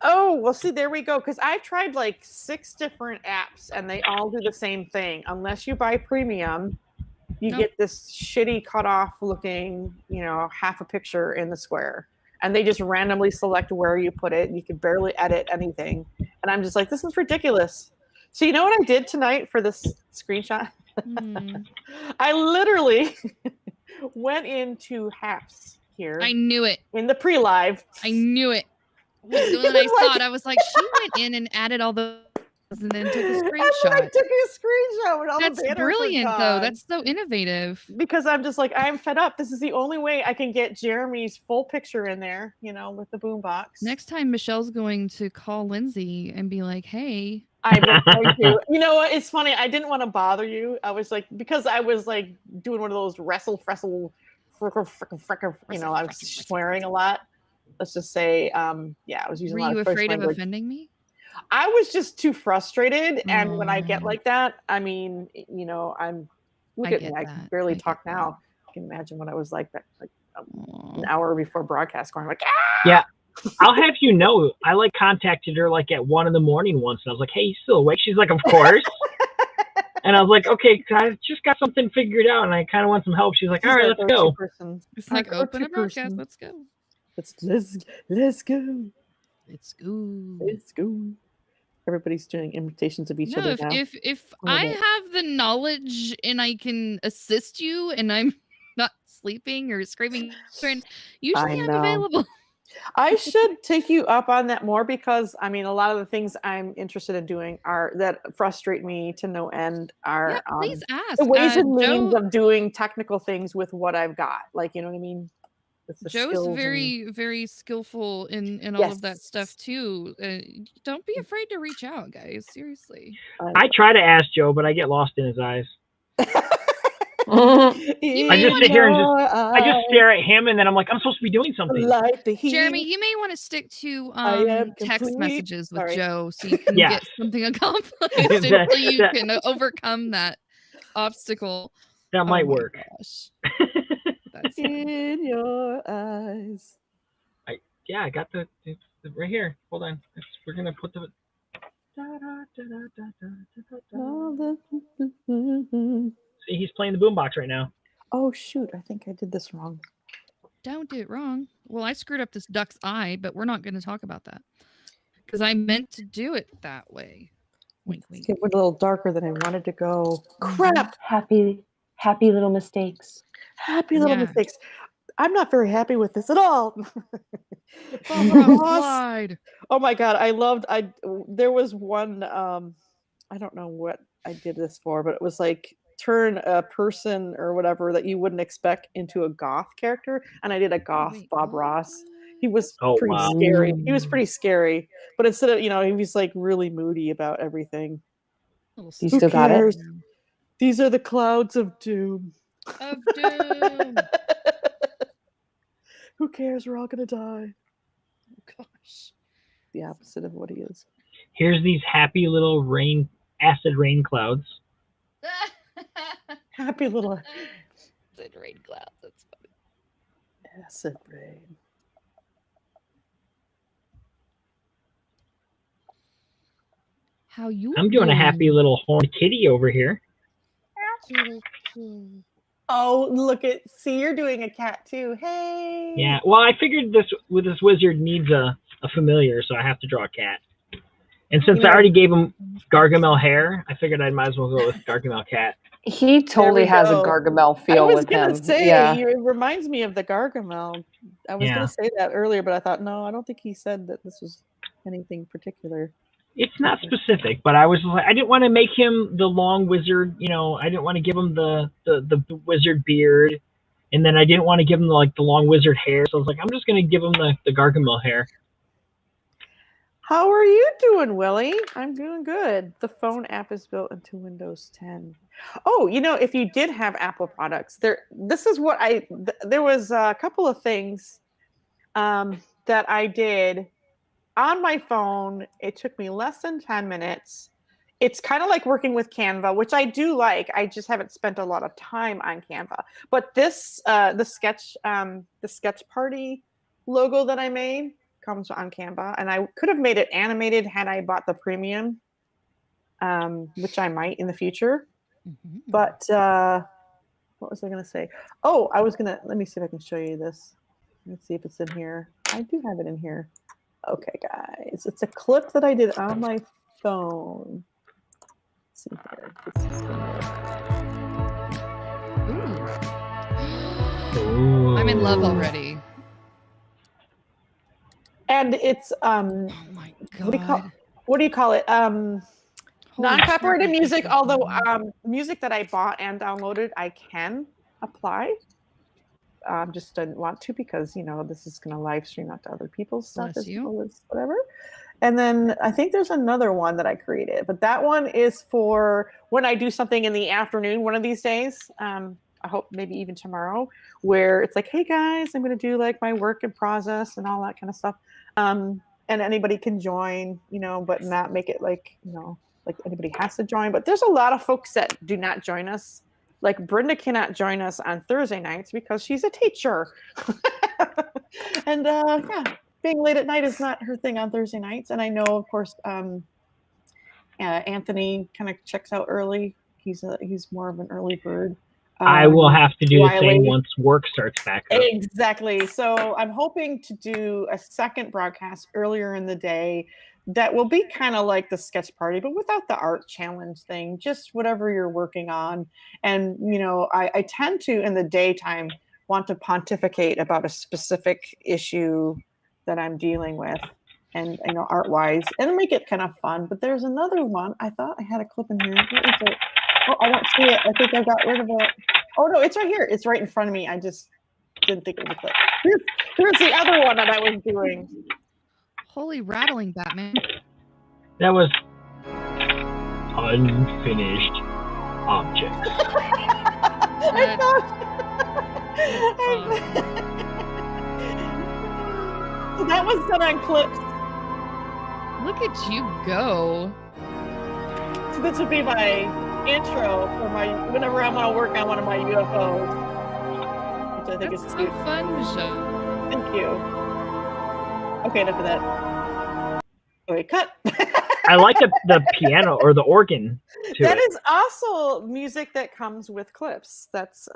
S1: Oh, well, see, there we go. Because I tried like 6 different apps, and they all do the same thing. Unless you buy premium, you get this shitty cut off looking, half a picture in the square. And they just randomly select where you put it. And you can barely edit anything. And I'm just like, this is ridiculous. So you know what I did tonight for this screenshot? I literally went into Haps here.
S2: I knew it.
S1: In the pre-live.
S2: I knew it. When I saw it, I was like, she went in and added all those and then took a screenshot.
S1: I took a screenshot with all
S2: That's
S1: the banners
S2: brilliant, though. That's so innovative.
S1: Because I'm just like, I'm fed up. This is the only way I can get Jeremy's full picture in there, with the boombox.
S2: Next time, Michelle's going to call Lindsay and be like, hey.
S1: I'm going to. You know what? It's funny. I didn't want to bother you. I was like, because I was like doing one of those wrestle, I was swearing a lot. Let's just say, I was using a lot of
S2: Were you afraid of offending me?
S1: I was just too frustrated. And when I get like that, I mean, look at me. I can barely talk now. I can imagine what I was like an hour before broadcast going like,
S3: Yeah. I'll have you know, I contacted her at 1 a.m. once, and I was like, hey, you still awake? She's like, of course. And I was like, okay, I just got something figured out, and I kind of want some help. She's like, all right, let's go.
S2: It's like, open a broadcast. Let's go.
S1: Let's go.
S2: Let's go.
S1: Everybody's doing imitations of each other now.
S2: If I have the knowledge and I can assist you and I'm not sleeping or screaming, usually I'm available.
S1: I should take you up on that more, because I mean, a lot of the things I'm interested in doing that frustrate me to no end are
S2: please ask.
S1: The ways and means of doing technical things with what I've got. Like, you know what I mean?
S2: Joe's very, very skillful in all of that stuff too. Don't be afraid to reach out, guys. Seriously.
S3: I try to ask Joe, but I get lost in his eyes. I just sit here and I just stare at him, and then I'm like, I'm supposed to be doing something.
S2: Jeremy, you may want to stick to text messages with Joe so you can get something accomplished until you can overcome that obstacle.
S3: That might work.
S2: Gosh.
S1: That's in your eyes.
S3: I got the right here. Hold on. We're gonna put See, he's playing the boombox right now.
S1: Oh shoot! I think I did this wrong.
S2: Don't do it wrong. Well, I screwed up this duck's eye, but we're not going to talk about that because I meant to do it that way. Wink, wink.
S1: It went a little darker than I wanted to go. Crap!
S6: Happy little mistakes.
S1: Happy little
S2: Yeah.
S1: mistakes. I'm not very happy with this at all.
S2: Slide.
S1: Oh my god, there was one I don't know what I did this for, but it was like turn a person or whatever that you wouldn't expect into a goth character, and I did a goth
S2: wait,
S1: Bob
S2: what?
S1: Ross. He was
S3: Oh,
S1: pretty
S3: wow.
S1: scary. He was pretty scary, but instead of, he was like really moody about everything.
S2: Little
S6: You
S1: Who
S6: still got it?
S1: cares? These are the clouds of doom.
S2: Of doom.
S1: Who cares? We're all gonna die.
S2: Gosh.
S1: The opposite of what he is.
S3: Here's these happy little acid rain clouds.
S1: Happy little
S2: Acid rain clouds. That's funny.
S1: acid rain.
S2: How you?
S3: I'm doing a happy little horned kitty over here.
S1: Oh, see, you're doing a cat too. Hey.
S3: Yeah. Well, I figured this wizard needs a familiar, so I have to draw a cat. And since I already gave him Gargamel hair, I figured I might as well go with Gargamel cat.
S6: He totally has a Gargamel feel with him.
S1: I was gonna say,
S6: yeah.
S1: it reminds me of the Gargamel. I was gonna say that earlier, but I thought, no, I don't think he said that this was anything particular.
S3: It's not specific, but I didn't want to make him the long wizard. I didn't want to give him the wizard beard, and then I didn't want to give him the long wizard hair. So I was like, I'm just gonna give him the Gargamel hair.
S1: How are you doing, Willie? I'm doing good. The phone app is built into Windows 10. Oh, if you did have Apple products, there was a couple of things that I did on my phone. It took me less than 10 minutes. It's kind of like working with Canva, which I do like. I just haven't spent a lot of time on Canva. But this, the sketch party logo that I made comes on Canva, and I could have made it animated had I bought the premium, which I might in the future.
S2: Mm-hmm.
S1: But what was I going to say? Oh, let me see if I can show you this. Let's see if it's in here. I do have it in here. Okay, guys, it's a clip that I did on my phone. Let's see here. This is
S2: Ooh. I'm in love already.
S1: And it's
S2: oh my god.
S1: What do you call it? Non-copyrighted
S2: shit.
S1: music, although music that I bought and downloaded, I can apply. Just didn't want to because, this is going to live stream out to other people's stuff as well as whatever. And then I think there's another one that I created, but that one is for when I do something in the afternoon one of these days. I hope maybe even tomorrow, where it's like, hey guys, I'm going to do like my work in process and all that kind of stuff. And anybody can join, but not make it like, like anybody has to join. But there's a lot of folks that do not join us. Like Brenda cannot join us on Thursday nights because she's a teacher. And being late at night is not her thing on Thursday nights. And I know, of course, Anthony kind of checks out early. He's more of an early bird.
S3: I will have to do the same once work starts back up.
S1: Exactly. So I'm hoping to do a second broadcast earlier in the day that will be kind of like the sketch party, but without the art challenge thing, just whatever you're working on. And, I tend to, in the daytime, want to pontificate about a specific issue that I'm dealing with and, art-wise, and make it kind of fun. But there's another one. I thought I had a clip in here. What is it? Oh, I don't see it. I think I got rid of it. Oh, no, it's right here. It's right in front of me. I just didn't think it was a clip. Here's the other one that I was doing.
S2: Holy rattling, Batman.
S3: That was unfinished objects.
S1: So that was done on clips.
S2: Look at you go.
S1: So this would be my intro for whenever I'm going to work on one of my UFOs, which I think
S2: That's
S1: is
S2: so
S1: cute.
S2: fun, Michelle.
S1: Thank you. Okay, enough of that. Okay, cut.
S3: I like the piano or the organ to
S1: That
S3: it.
S1: is also music that comes with clips. That's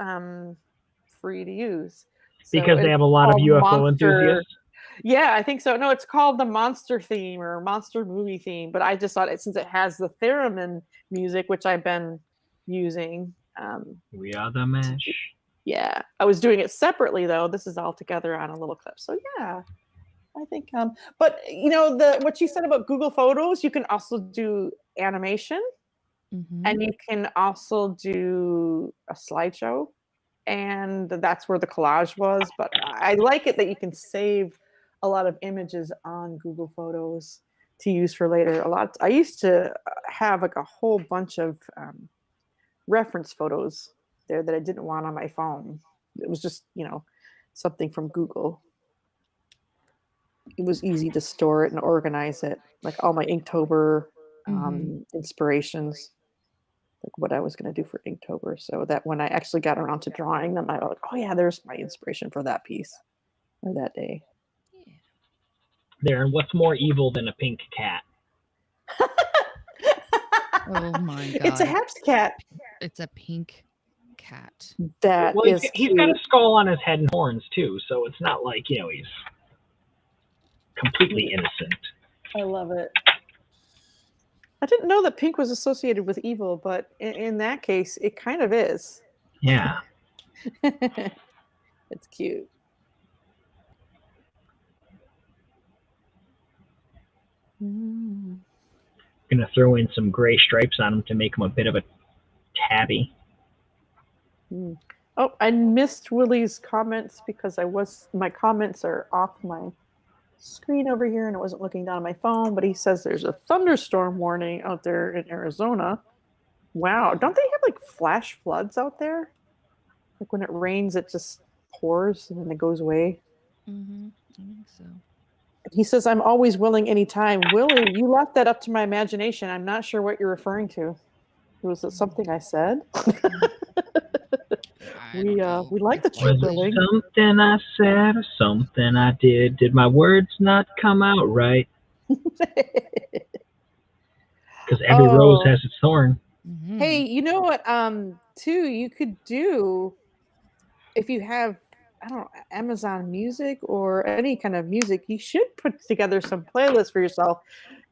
S1: free to use. So
S3: Because they
S1: it's
S3: have a lot of
S1: called
S3: UFO
S1: Monster.
S3: enthusiasts.
S1: Yeah, I think so. No, it's called the Monster theme or Monster movie theme. But I just thought since it has the theremin music, which I've been using.
S3: We are the mesh.
S1: Yeah, I was doing it separately though. This is all together on a little clip. So yeah, I think. But you know what you said about Google Photos, you can also do animation, and you can also do a slideshow, and that's where the collage was. But I like it that you can save a lot of images on Google Photos to use for later. I used to have like a whole bunch of reference photos there that I didn't want on my phone. It was just, something from Google. It was easy to store it and organize it, like all my Inktober inspirations, like what I was going to do for Inktober, so that when I actually got around to drawing them, I was like, oh yeah, there's my inspiration for that piece or that day.
S3: There, and what's more evil than a pink cat?
S2: Oh my god.
S1: It's a Haps cat.
S2: It's a pink cat.
S1: That
S3: Well,
S1: is
S3: he's got a skull on his head and horns too, so it's not like he's completely innocent.
S1: I love it. I didn't know that pink was associated with evil, but in that case, it kind of is.
S3: Yeah.
S1: It's cute.
S3: Gonna throw in some gray stripes on him to make him a bit of a tabby.
S1: Oh, I missed Willie's comments because my comments are off my screen over here and I wasn't looking down at my phone, but he says there's a thunderstorm warning out there in Arizona. Wow. Don't they have like flash floods out there? Like when it rains, it just pours and then it goes away.
S2: I think so.
S1: He says, I'm always willing anytime. Willie, you left that up to my imagination. I'm not sure what you're referring to. Was it something I said? We like the truth, Willie.
S3: Something I said or something I did. Did my words not come out right? Because every rose has its thorn.
S1: Hey, you know what? Too, you could do if you have, I don't know, Amazon Music or any kind of music. You should put together some playlists for yourself.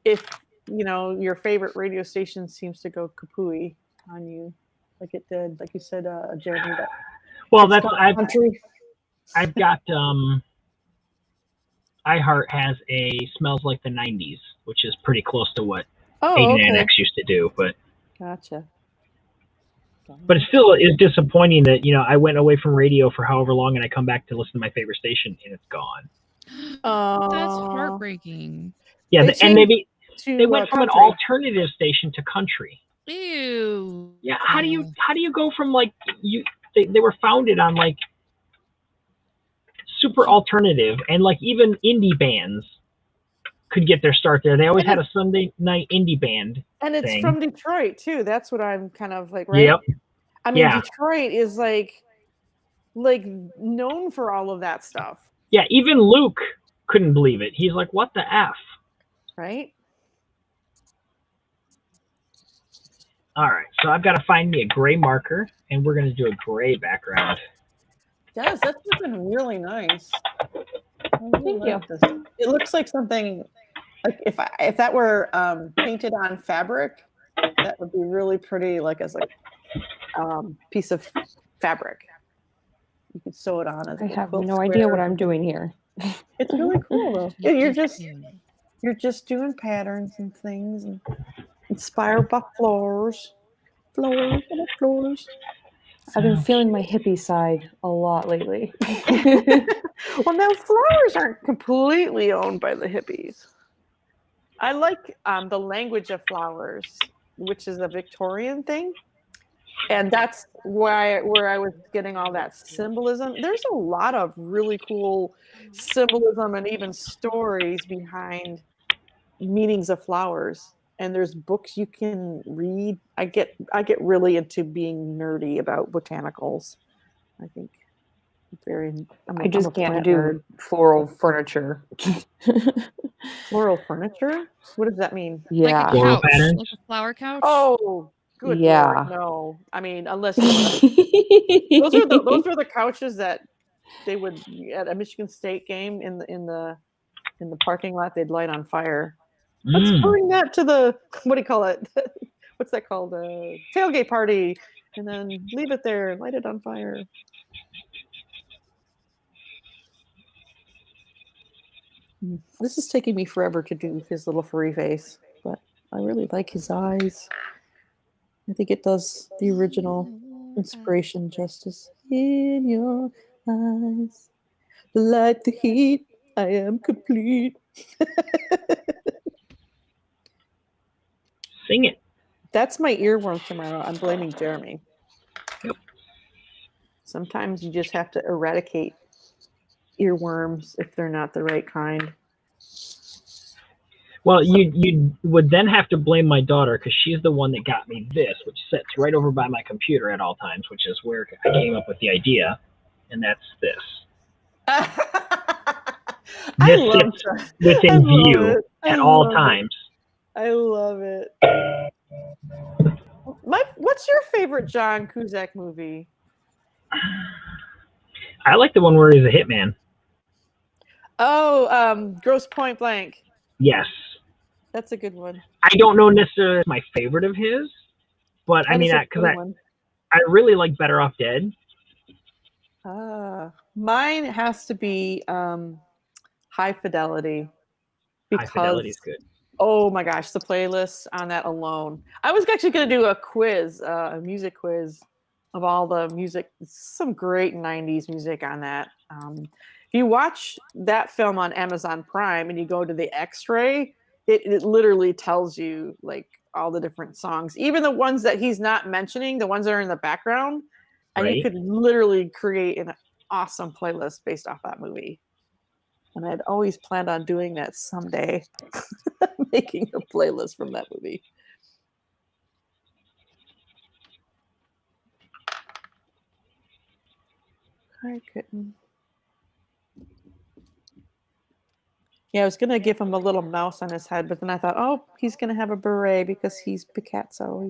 S1: If your favorite radio station seems to go kapooey on you, like it did, like you said, Jeremy.
S3: Well, that's I've got iHeart has a Smells Like the 90s, which is pretty close to what 89X used to do, but
S1: gotcha.
S3: But it still is disappointing that I went away from radio for however long and I come back to listen to my favorite station and it's gone.
S1: Oh,
S2: that's heartbreaking.
S3: Yeah, they went from an alternative station to country.
S2: Ew.
S3: Yeah, how do you go from they were founded on super alternative, and even indie bands could get their start there. They always had a Sunday night indie band.
S1: And it's
S3: thing.
S1: from Detroit too. That's what I'm kind of right?
S3: Yep.
S1: I mean, Detroit is like known for all of that stuff.
S3: Yeah, even Luke couldn't believe it. He's like, what the F?
S1: Right?
S3: All right, so I've got to find me a gray marker, and we're going to do a gray background.
S1: Yes, that's looking really nice.
S6: Thank you.
S1: It looks like something like if that were painted on fabric, that would be really pretty, as piece of fabric. You could sew it on.
S6: I have no idea what I'm doing here.
S1: It's really cool though. Yeah, you're just doing patterns and things and inspired by floors.
S6: I've been feeling my hippie side a lot lately.
S1: Well, now flowers aren't completely owned by the hippies. I like the language of flowers, which is a Victorian thing. And that's where I was getting all that symbolism. There's a lot of really cool symbolism and even stories behind meanings of flowers. And there's books you can read. I get really into being nerdy about botanicals. I think
S6: I just can't do floral furniture.
S1: Floral furniture? What does that mean?
S2: Like
S6: Yeah.
S2: a
S3: Floral
S2: couch,
S3: patterns?
S2: like a flower couch.
S1: Oh, good
S6: Yeah.
S1: lord, no. I mean, unless you want to. Those were the couches that they would at a Michigan State game in the parking lot. They'd light on fire. Let's bring that to the what do you call it? What's that called? Tailgate party, and then leave it there, light it on fire. This is taking me forever to do his little furry face, but I really like his eyes. I think it does the original inspiration justice. In your eyes, light the heat. I am complete.
S3: Sing it.
S1: That's my earworm tomorrow. I'm blaming Jeremy.
S3: Yep.
S1: Sometimes you just have to eradicate earworms if they're not the right kind.
S3: Well, you would then have to blame my daughter because she's the one that got me this, which sits right over by my computer at all times, which is where I came up with the idea, and that's this.
S1: I
S3: This
S1: love
S3: sits
S1: that.
S3: within
S1: I love
S3: view
S1: it. I
S3: at all
S1: love it.
S3: times.
S1: I love it. What's your favorite John Cusack movie?
S3: I like the one where he's a hitman.
S1: Oh, Gross Point Blank.
S3: Yes.
S1: That's a good one.
S3: I don't know necessarily my favorite of his, but I mean, because I really like Better Off Dead.
S1: Mine has to be High Fidelity.
S3: High Fidelity is good.
S1: Oh my gosh, the playlist on that alone. I was actually going to do a quiz, a music quiz of all the music, some great 90s music on that. If you watch that film on Amazon Prime and you go to the X-ray, it literally tells you like all the different songs, even the ones that he's not mentioning, the ones that are in the background, and you could literally create an awesome playlist based off that movie. And I'd always planned on doing that someday, making a playlist from that movie. I couldn't. Yeah, I was going to give him a little mouse on his head, but then I thought, oh, he's going to have a beret because he's Picasso.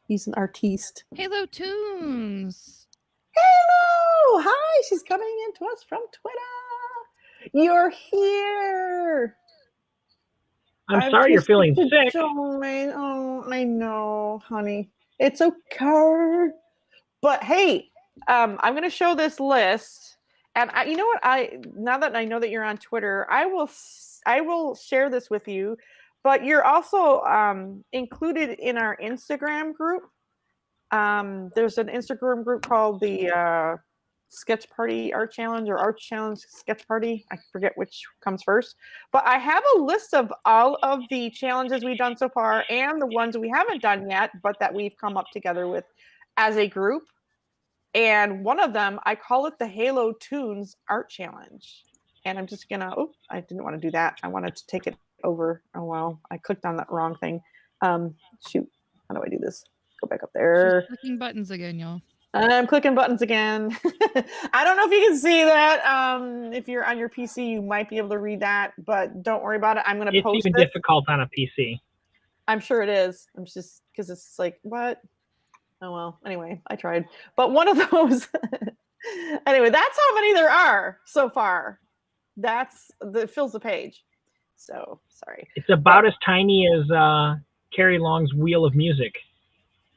S1: He's an artiste.
S2: Halo Tunes.
S1: Hello! Hi, she's coming in to us from Twitter. You're here.
S3: I'm sorry you're feeling sick.
S1: Oh, I know, honey. It's okay. But hey, I'm going to show this list, and you know what? Now that I know that you're on Twitter, I will share this with you. But you're also included in our Instagram group. There's an Instagram group called the Sketch Party Art Challenge or Art Challenge Sketch Party. I forget which comes first. But I have a list of all of the challenges we've done so far and the ones we haven't done yet, but that we've come up together with as a group. And one of them, I call it the Halo Tunes Art Challenge. And I'm just going to, I didn't want to do that. I wanted to take it over. Oh, well, I clicked on that wrong thing. Shoot, how do I do this? Go back up there.
S2: She's clicking buttons again, y'all.
S1: I'm clicking buttons again. I don't know if you can see that. If you're on your PC, you might be able to read that, but don't worry about it. I'm going to post it.
S3: It's even difficult on a PC.
S1: I'm sure it is. I'm just, because it's like, what? Oh, well, anyway, I tried. But one of those, anyway, that's how many there are so far. That fills the page. So, sorry.
S3: It's about as tiny as Carrie Long's Wheel of Music.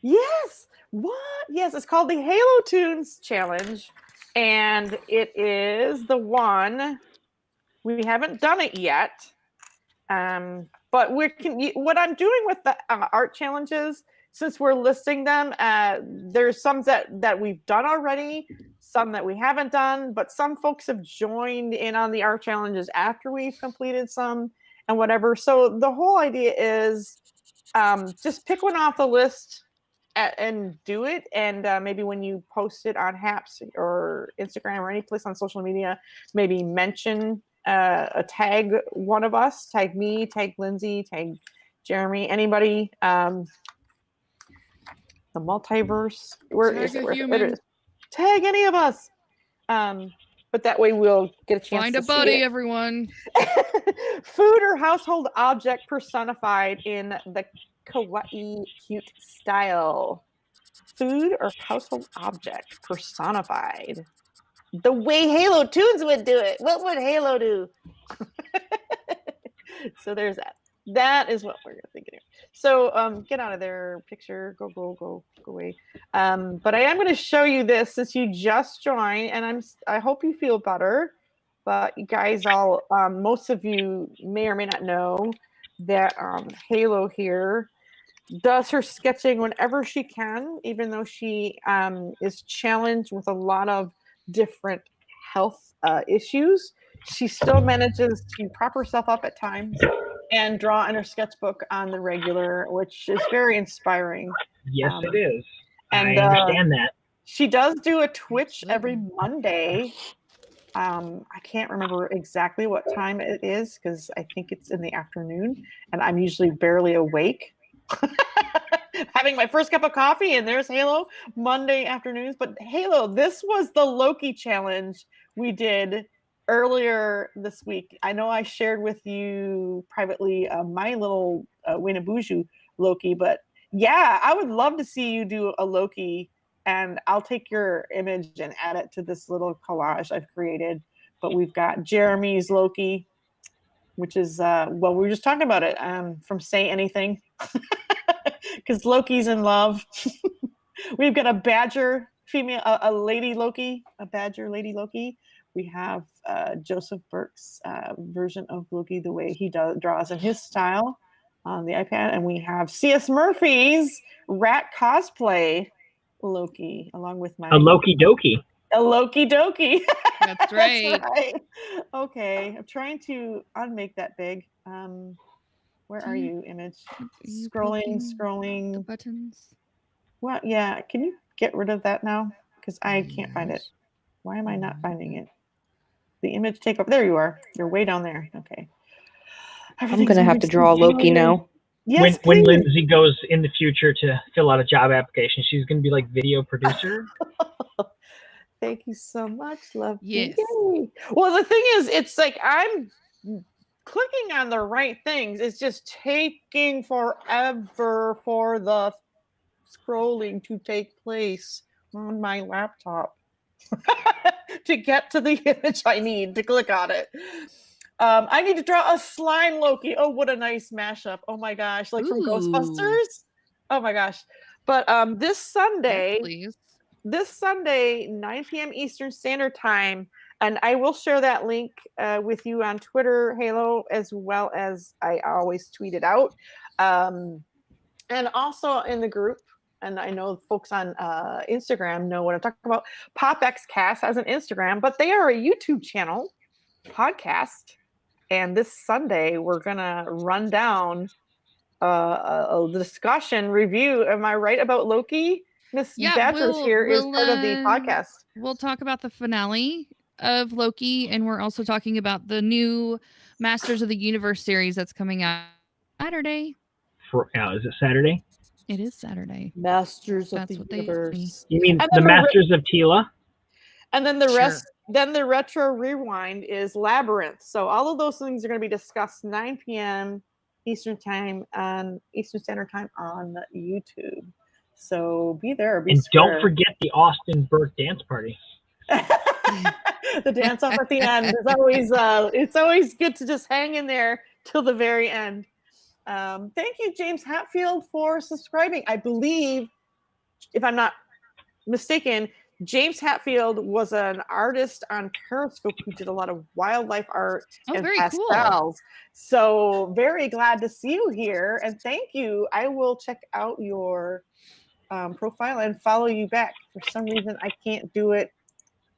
S1: Yes. What? Yes, it's called the Halo Tunes Challenge. And it is the one, we haven't done it yet. But what I'm doing with the art challenges, since we're listing them, there's some that we've done already, some that we haven't done, but some folks have joined in on the art challenges after we've completed some and whatever. So the whole idea is just pick one off the list and do it. And maybe when you post it on Haps or Instagram or any place on social media, maybe mention a tag one of us, tag me, tag Lindsay, tag Jeremy, anybody. The multiverse. Tag any of us. but that way we'll get a chance
S2: Find
S1: to
S2: a buddy,
S1: see
S2: everyone.
S1: it. Food or household object personified in the kawaii cute style. Food or household object personified. The way Halo Tunes would do it. What would Halo do? So there's that. That is what we're thinking here. So get out of there, picture. Go away. But I am going to show you this since you just joined, and I hope you feel better. But you guys all, most of you may or may not know that Halo here does her sketching whenever she can, even though she is challenged with a lot of different health issues. She still manages to prop herself up at times and draw in her sketchbook on the regular, which is very inspiring.
S3: Yes, it is.
S1: And
S3: I understand that.
S1: She does do a Twitch every Monday. I can't remember exactly what time it is because I think it's in the afternoon, and I'm usually barely awake. Having my first cup of coffee, and there's Halo Monday afternoons. But Halo, this was the Loki challenge we did earlier this week. I know I shared with you privately my little Winabuju Loki, but yeah, I would love to see you do a Loki, and I'll take your image and add it to this little collage I've created. But we've got Jeremy's Loki, which is well, we were just talking about it from Say Anything. Because Loki's in love. We've got a badger female, a lady Loki, a badger lady Loki. We have Joseph Burke's version of Loki, the way he draws in his style on the iPad. And we have C.S. Murphy's rat cosplay Loki, along with my...
S3: A Loki Doki.
S1: A Loki Doki.
S2: That's right.
S1: That's right. Okay, I'm trying to unmake that big. Where are you, image? Scrolling.
S2: The buttons.
S1: Well, yeah. Can you get rid of that now? Because I can't find it. Why am I not finding it? The image takeover. There you are. You're way down there. Okay.
S6: I'm gonna have to draw Loki now.
S1: Yes,
S3: when Lindsay goes in the future to fill out a job application, she's going to be like video producer.
S1: Thank you so much, love.
S2: Yes.
S1: Yay. Well, the thing is, it's like I'm clicking on the right things. It's just taking forever for the scrolling to take place on my laptop to get to the image I need to click on it. I need to draw a slime Loki. Oh, what a nice mashup. Oh my gosh, like from Ghostbusters. Oh my gosh. But this Sunday, 9 p.m. Eastern Standard Time, and I will share that link with you on Twitter, Halo, as well as I always tweet it out. And also in the group, and I know folks on Instagram know what I'm talking about. PopXCast has an Instagram, but they are a YouTube channel podcast. And this Sunday, we're going to run down a discussion review. Am I right about Loki? Miss Badger's here is part of the podcast.
S2: We'll talk about the finale of Loki, and we're also talking about the new Masters of the Universe series that's coming out Saturday.
S3: Is it Saturday?
S2: It is Saturday.
S1: Masters of the Universe.
S3: You mean the Masters of Tila?
S1: And then the rest, then the retro rewind is Labyrinth. So all of those things are going to be discussed 9 p.m. Eastern Standard Time on YouTube. So be there.
S3: And don't forget the Austin Burke dance party.
S1: The dance off at the end is always it's always good to just hang in there till the very end. Thank you, James Hatfield, for subscribing. I believe, if I'm not mistaken, James Hatfield was an artist on Periscope who did a lot of wildlife art and pastels. Cool. So very glad to see you here, and thank you. I will check out your profile and follow you back. For some reason, I can't do it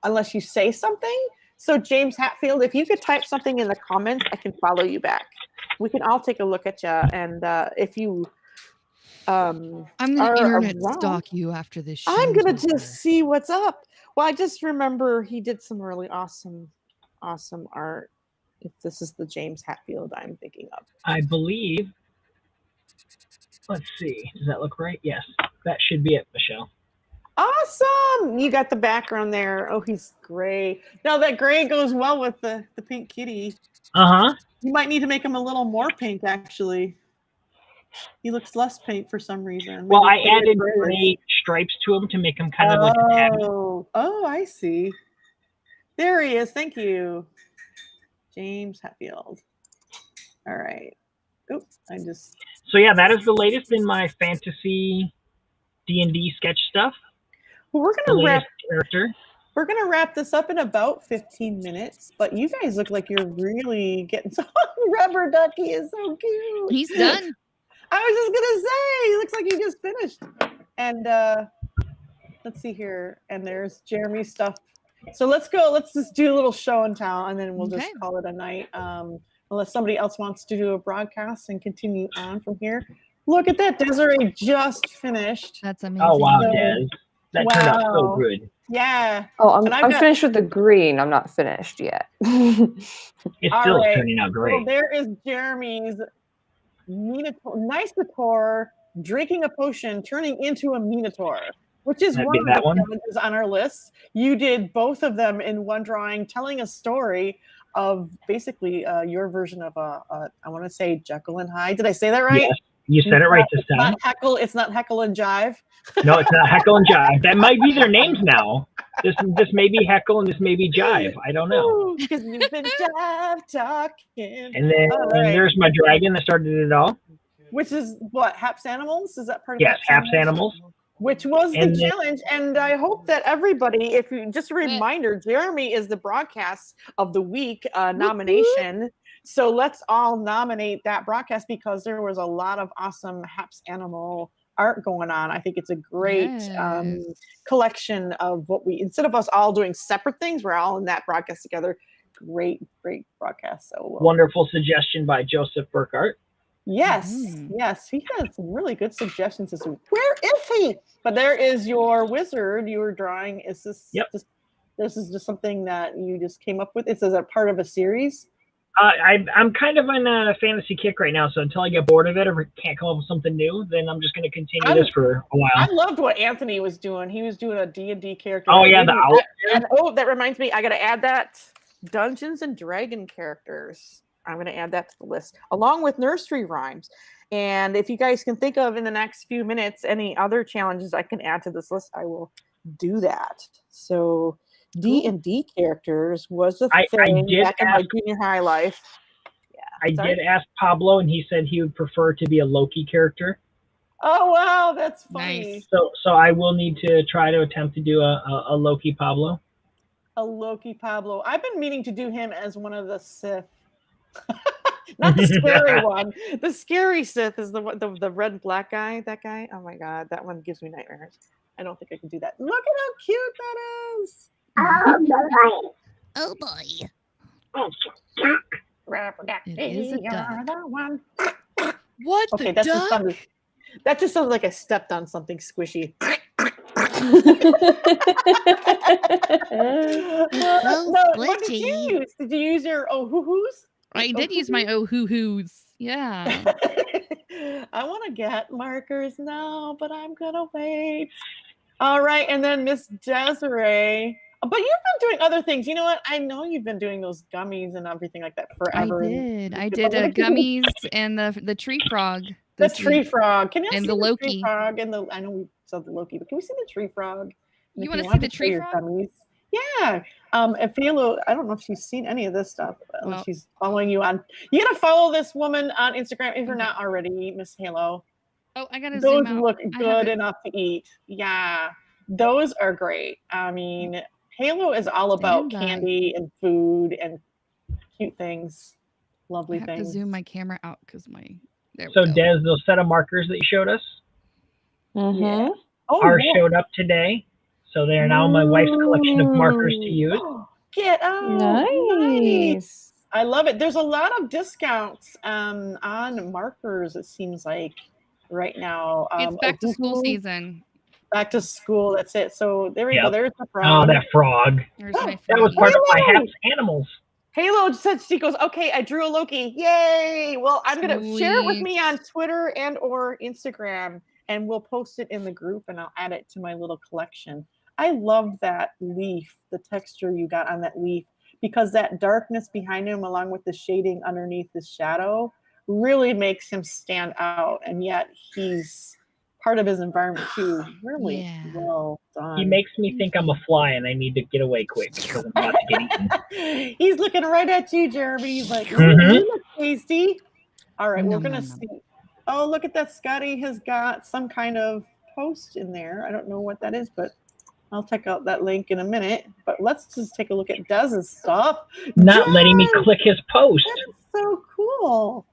S1: unless you say something. So James Hatfield, if you could type something in the comments, I can follow you back. We can all take a look at you, and if you
S2: I'm gonna internet stalk you after this show.
S1: I'm gonna just see what's up. Well, I just remember he did some really awesome art. If this is the James Hatfield I'm thinking of,
S3: I believe. Let's see. Does that look right? Yes, that should be it, Michelle.
S1: Awesome! You got the background there. Oh, he's gray. Now that gray goes well with the pink kitty.
S3: Uh-huh.
S1: You might need to make him a little more pink, actually. He looks less pink for some reason.
S3: Well,
S1: Maybe
S3: I
S1: put it
S3: added
S1: gray.
S3: gray stripes to him to make him kind of like a tabby.
S1: Oh, I see. There he is. Thank you, James Hetfield. All right. Oops, I just.
S3: So yeah, that is the latest in my fantasy D&D sketch stuff.
S1: Well, we're
S3: The
S1: gonna wrap.
S3: latest character.
S1: We're gonna wrap this up in about 15 minutes. But you guys look like you're really getting so. Rubber Ducky is so cute.
S2: He's done.
S1: I was just gonna say, he looks like he just finished. And let's see here. And there's Jeremy's stuff. So let's go. Let's just do a little show and tell, and then we'll
S2: Okay.
S1: just call it a night. Unless somebody else wants to do a broadcast and continue on from here. Look at that. Desiree just finished.
S2: That's amazing.
S3: Oh wow,
S1: So-
S3: Des. That turned out so
S1: Wow.
S3: good.
S1: Yeah.
S6: Oh,
S1: And I've
S6: I'm
S1: got-
S6: finished with the green. I'm not finished yet.
S3: It's
S1: All
S3: still
S1: right.
S3: turning out great.
S1: Well, there is Jeremy's Minotaur drinking a potion, turning into a Minotaur, which is
S3: That'd
S1: one
S3: be
S1: of
S3: that
S1: the
S3: one?
S1: challenges on our list. You did both of them in one drawing, telling a story of basically your version of I want to say Jekyll and Hyde. Did I say that right?
S3: Yes, you said it right this
S1: It's
S3: time.
S1: not Heckle. It's not Heckle and Jive.
S3: No, it's not Heckle and Jive. That might be their names now. This may be Heckle and this may be Jive. I don't know.
S1: Because you've been jive talking.
S3: And then
S1: All right.
S3: there's my dragon that started it all.
S1: Which is what? Haps Animals? Is that part of
S3: Yes, Haps Animals.
S1: Which was the
S3: And then-
S1: challenge. And I hope that everybody, if you just a reminder, Jeremy is the broadcast of the week nomination. So let's all nominate that broadcast because there was a lot of awesome Haps Animal art going on. I think it's a great
S2: Yes.
S1: collection of what we, instead of us all doing separate things, we're all in that broadcast together. Great broadcast. So
S3: Wonderful suggestion by Joseph Burkhart.
S1: yes, yes, he had some really good suggestions this week. Where is he? But there is your wizard you were drawing. Is this this is just something that you just came up with? Is this a part of a series?
S3: I'm kind of on a fantasy kick right now, so until I get bored of it or can't come up with something new, then I'm just going to continue this for a while.
S1: I loved what Anthony was doing. He was doing a D&D character.
S3: Oh, yeah, the owl.
S1: And that reminds me, I got to add that. Dungeons and Dragon characters. I'm going to add that to the list, along with nursery rhymes. And if you guys can think of in the next few minutes any other challenges I can add to this list, I will do that. So D&D characters was a thing back in my junior high life. Yeah,
S3: I did ask Pablo, and he said he would prefer to be a Loki character.
S1: Oh wow, that's funny.
S2: Nice.
S3: So I will need to try to attempt to do a Loki Pablo.
S1: A Loki Pablo. I've been meaning to do him as one of the Sith. Not the scary one. The scary Sith is the red and black guy. That guy. Oh my god, that one gives me nightmares. I don't think I can do that. Look at how cute that is.
S2: Oh boy.
S1: It
S2: is a duck.
S1: the one.
S2: What
S1: Okay,
S2: the duck?
S1: that just sounds like I stepped on something squishy. What did you
S2: squishy.
S1: use? Did you use your hoo-hoos?
S2: I did use my oh hoo hoos. Yeah.
S1: I want to get markers now, but I'm gonna wait. All right, and then Miss Desiree. But you've been doing other things. You know what? I know you've been doing those gummies and everything like that forever.
S2: I did gummies and the tree frog.
S1: The tree frog. Can you
S2: and
S1: see
S2: the
S1: tree
S2: Loki.
S1: frog and the? I know we saw the Loki, but can we see the tree frog? And
S2: You
S1: if
S2: wanna see
S1: want
S2: the
S1: show
S2: tree
S1: your
S2: frog?
S1: gummies- Yeah. If Philo, I don't know if she's seen any of this stuff.
S2: Well-
S1: She's following you on. You gotta follow this woman on Instagram if you're not already, Miss Halo.
S2: Oh, I gotta
S1: Those
S2: zoom out.
S1: look
S2: I have
S1: good
S2: it.
S1: enough to eat. Yeah, those are great. I mean, Halo is all about
S2: Stand by.
S1: candy and food and cute things,
S2: I
S1: lovely
S2: have to
S1: things.
S2: zoom my camera out because there
S3: So
S2: we go.
S3: Des, those set of markers that you showed us
S6: Mm-hmm.
S1: Oh,
S3: are
S1: yeah.
S3: showed up today. So they are now my wife's collection of markers to use.
S1: Get out!
S6: Nice.
S1: I love it. There's a lot of discounts on markers. It seems like right now.
S2: It's back to school
S1: Ohuhu,
S2: season.
S1: Back to school. That's it. So there we go.
S3: Yep.
S1: There's the
S3: Oh,
S1: frog.
S3: that frog.
S2: There's my
S3: That was
S2: froggy.
S3: part of my
S1: Halo!
S3: Haps Animals.
S1: Halo said she goes, okay, I drew a Loki. Yay! Well, I'm gonna share it with
S2: Sweet.
S1: me on Twitter and or Instagram, and we'll post it in the group and I'll add it to my little collection. I love that leaf, the texture you got on that leaf, because that darkness behind him along with the shading underneath his shadow really makes him stand out, and yet he's part of his environment too. Really well done.
S3: He makes me think I'm a fly and I need to get away quick because I'm about to get eaten.
S1: He's looking right at you, Jeremy. He's like, "Ooh,
S3: Mhm.
S1: you look tasty." All right, we're
S2: Nom,
S1: gonna
S2: nom, nom.
S1: see. Oh, look at that. Scotty has got some kind of post in there. I don't know what that is, but I'll check out that link in a minute. But let's just take a look at Dez's stuff.
S3: Not letting me
S1: Dez,
S3: click his post.
S1: that is so cool.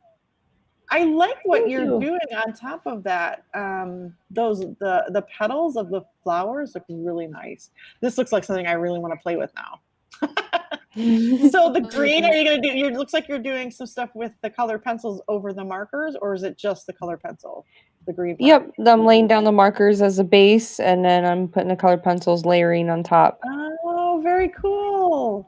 S1: I like what
S6: Thank
S1: you're
S6: you.
S1: doing on top of that. The petals of the flowers look really nice. This looks like something I really want to play with now. So the green, are you gonna do? It looks like you're doing some stuff with the color pencils over the markers, or is it just the color pencil, the green part?
S6: Yep, I'm laying down the markers as a base, and then I'm putting the colored pencils layering on top.
S1: Oh, very cool.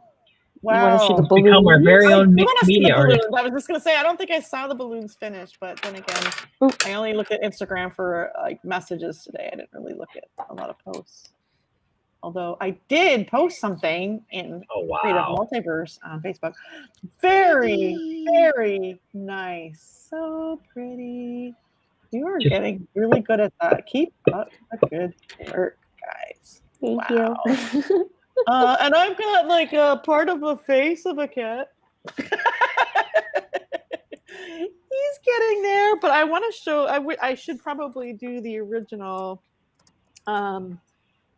S6: You want to see
S1: Wow.
S6: the
S3: Become our
S6: balloons?
S3: very
S1: I
S3: own
S1: do
S3: mixed
S1: want to see the
S3: media artist.
S1: balloons. I was just gonna say I don't think I saw the balloons finished, but then again,
S6: Oop.
S1: I only looked at Instagram for like messages today. I didn't really look at a lot of posts. Although I did post something in
S3: Oh
S1: Creative
S3: wow.
S1: Multiverse on Facebook. Very, very nice. So pretty. You are
S3: Just-
S1: getting really good at that. Keep up the good work, guys.
S6: Thank
S1: Wow.
S6: you.
S1: And I've got like a part of the face of a cat. He's getting there, but I want to show. I should probably do the original.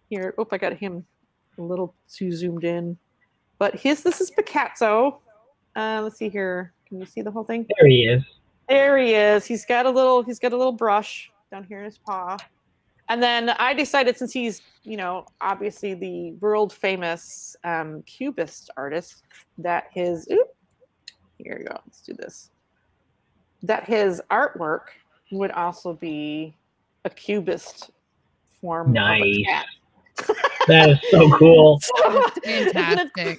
S1: Here, oh, I got him a little too zoomed in. But this is Picasso. Let's see here. Can you see the whole thing?
S3: There he is.
S1: There he is. He's got a little brush down here in his paw. And then I decided, since he's, obviously the world famous Cubist artist, that here you go. Let's do this. That his artwork would also be a Cubist form of a
S3: Nice.
S1: cat.
S3: That is so cool.
S2: That's fantastic.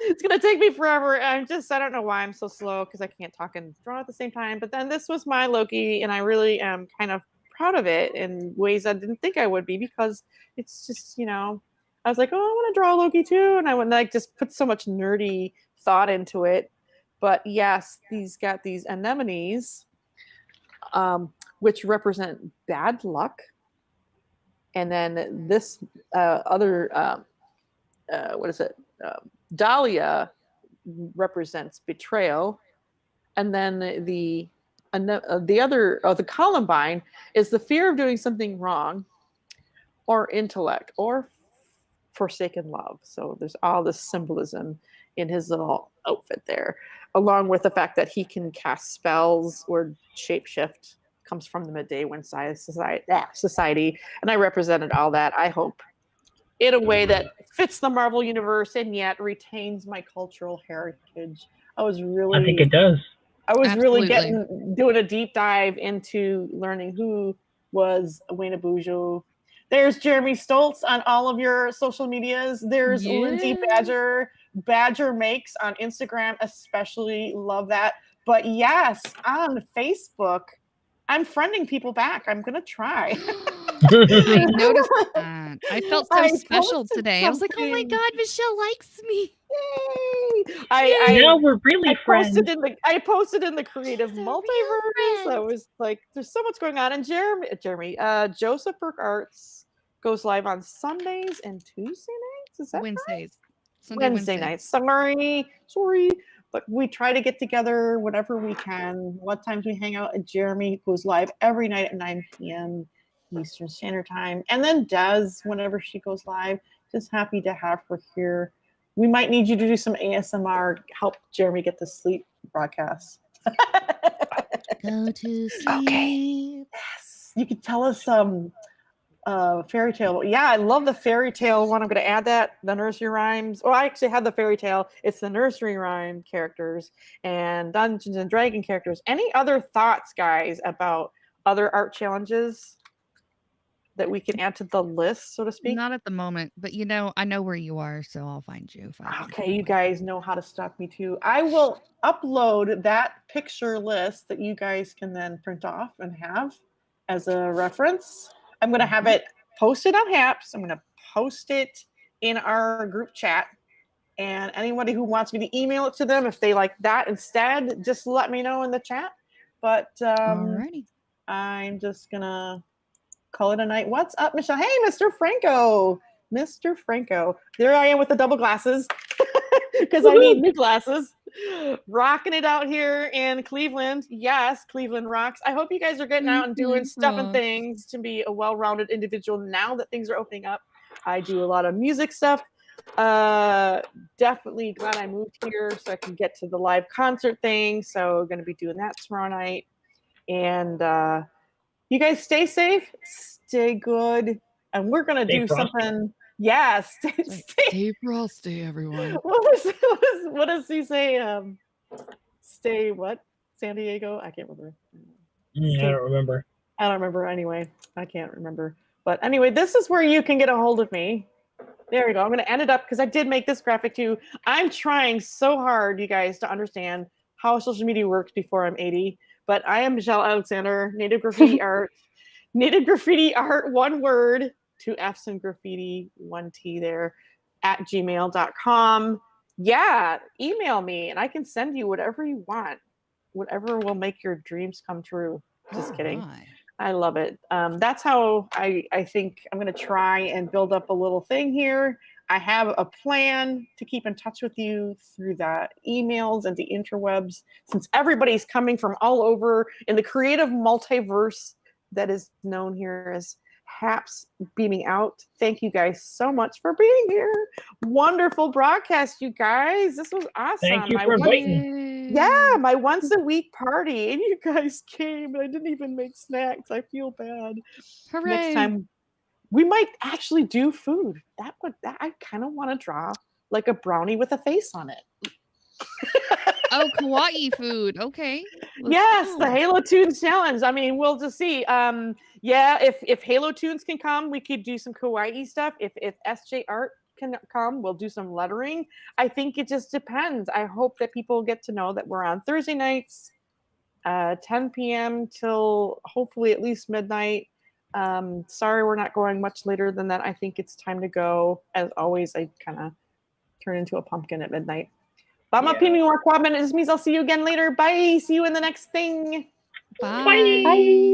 S1: It's gonna take me forever. I don't know why I'm so slow, because I can't talk and draw at the same time. But then this was my Loki, and I really am kind of proud of it in ways I didn't think I would be, because it's just, I was like, oh, I want to draw Loki too, and I would like just put so much nerdy thought into it. But yes, he's got these anemones, which represent bad luck. And then this other, what is it? Dahlia represents betrayal. And then the other, the Columbine is the fear of doing something wrong, or intellect, or forsaken love. So there's all this symbolism in his little outfit there, along with the fact that he can cast spells or shapeshift. Comes from the Midday Wind Society, and I represented all that, I hope, in a way that fits the Marvel universe and yet retains my cultural heritage. I
S3: think it does.
S1: I was really
S2: Absolutely.
S1: doing a deep dive into learning who was Wayne Bujo. There's Jeremy Stoltz on all of your social medias. There's Lindsay
S2: Yes.
S1: Badger Makes on Instagram, especially love that. But yes, on Facebook, I'm friending people back. I'm gonna try.
S2: I noticed that. I felt so
S1: I
S2: special
S1: posted
S2: today. I was like, oh my
S1: something.
S2: God, Michelle likes me.
S1: Yay!
S3: Now we're really friends.
S1: I posted in the Creative
S2: She's a real
S1: Multiverse. I
S2: friend.
S1: was like, there's so much going on. And Joseph Burke Arts goes live on Sundays and Tuesday nights. Is that
S2: Wednesdays.
S1: right? Wednesday nights. Sorry. But we try to get together whenever we can. What times we hang out? And Jeremy goes live every night at 9 p.m. Eastern Standard Time. And then Des, whenever she goes live, just happy to have her here. We might need you to do some ASMR, help Jeremy get to sleep broadcasts.
S2: Go to sleep.
S1: Okay. Yes. You could tell us some fairy tale. Yeah, I love the fairy tale one. I'm going to add that. The nursery rhymes. Oh, I actually have the fairy tale. It's the nursery rhyme characters and Dungeons and Dragon characters. Any other thoughts, guys, about other art challenges that we can add to the list, so to speak?
S2: Not at the moment, but I know where you are, so I'll find you.
S1: Okay, you guys know how to stalk me too. I will upload that picture list that you guys can then print off and have as a reference. I'm going to have it posted on Haps. I'm going to post it in our group chat. And anybody who wants me to email it to them, if they like that instead, just let me know in the chat. But
S2: Alrighty.
S1: I'm just going to call it a night. What's up, Michelle? Hey, Mr. Franco. Mr. Franco. There I am with the double glasses because I need new glasses. Rocking it out here in Cleveland. Yes, Cleveland rocks. I hope you guys are getting out and doing stuff and things to be a well-rounded individual now that things are opening up. I do a lot of music stuff. Definitely glad I moved here so I can get to the live concert thing. So going to be doing that tomorrow night. And you guys stay safe, stay good, and we're going to do something. Yeah,
S2: stay frosty, everyone.
S1: What does he say? Stay what? San Diego? I can't remember.
S3: I don't remember.
S1: I don't remember anyway. I can't remember. But anyway, this is where you can get a hold of me. There we go. I'm going to end it up because I did make this graphic too. I'm trying so hard, you guys, to understand how social media works before I'm 80. But I am Michelle Alexander, Native Graffiti Art. Native Graffiti Art, one word, 2 F's in graffiti, 1 T there, at gmail.com. Yeah, email me and I can send you whatever you want. Whatever will make your dreams come true. Just kidding.
S2: Right.
S1: I love it. That's how I think I'm going to try and build up a little thing here. I have a plan to keep in touch with you through the emails and the interwebs, since everybody's coming from all over in the creative multiverse that is known here as Haps beaming out. Thank you guys so much for being here. Wonderful broadcast, you guys. This was awesome.
S3: Thank you for inviting.
S1: Yeah, my once a week party, and you guys came, and I didn't even make snacks. I feel bad.
S2: Hooray.
S1: Next time, we might actually do food. I kind of want to draw like a brownie with a face on it.
S2: Oh, kawaii food. Okay.
S1: Yes, the Halo Tunes challenge. I mean, we'll just see. Yeah, if Halo Tunes can come, we could do some kawaii stuff. If SJ Art can come, we'll do some lettering. I think it just depends. I hope that people get to know that we're on Thursday nights, 10 p.m. till hopefully at least midnight. Sorry, we're not going much later than that. I think it's time to go. As always, I kind of turn into a pumpkin at midnight. Bama Pimi Warquabman. It just means I'll see you again later. Bye. See you in the next thing.
S2: Bye.
S1: Bye.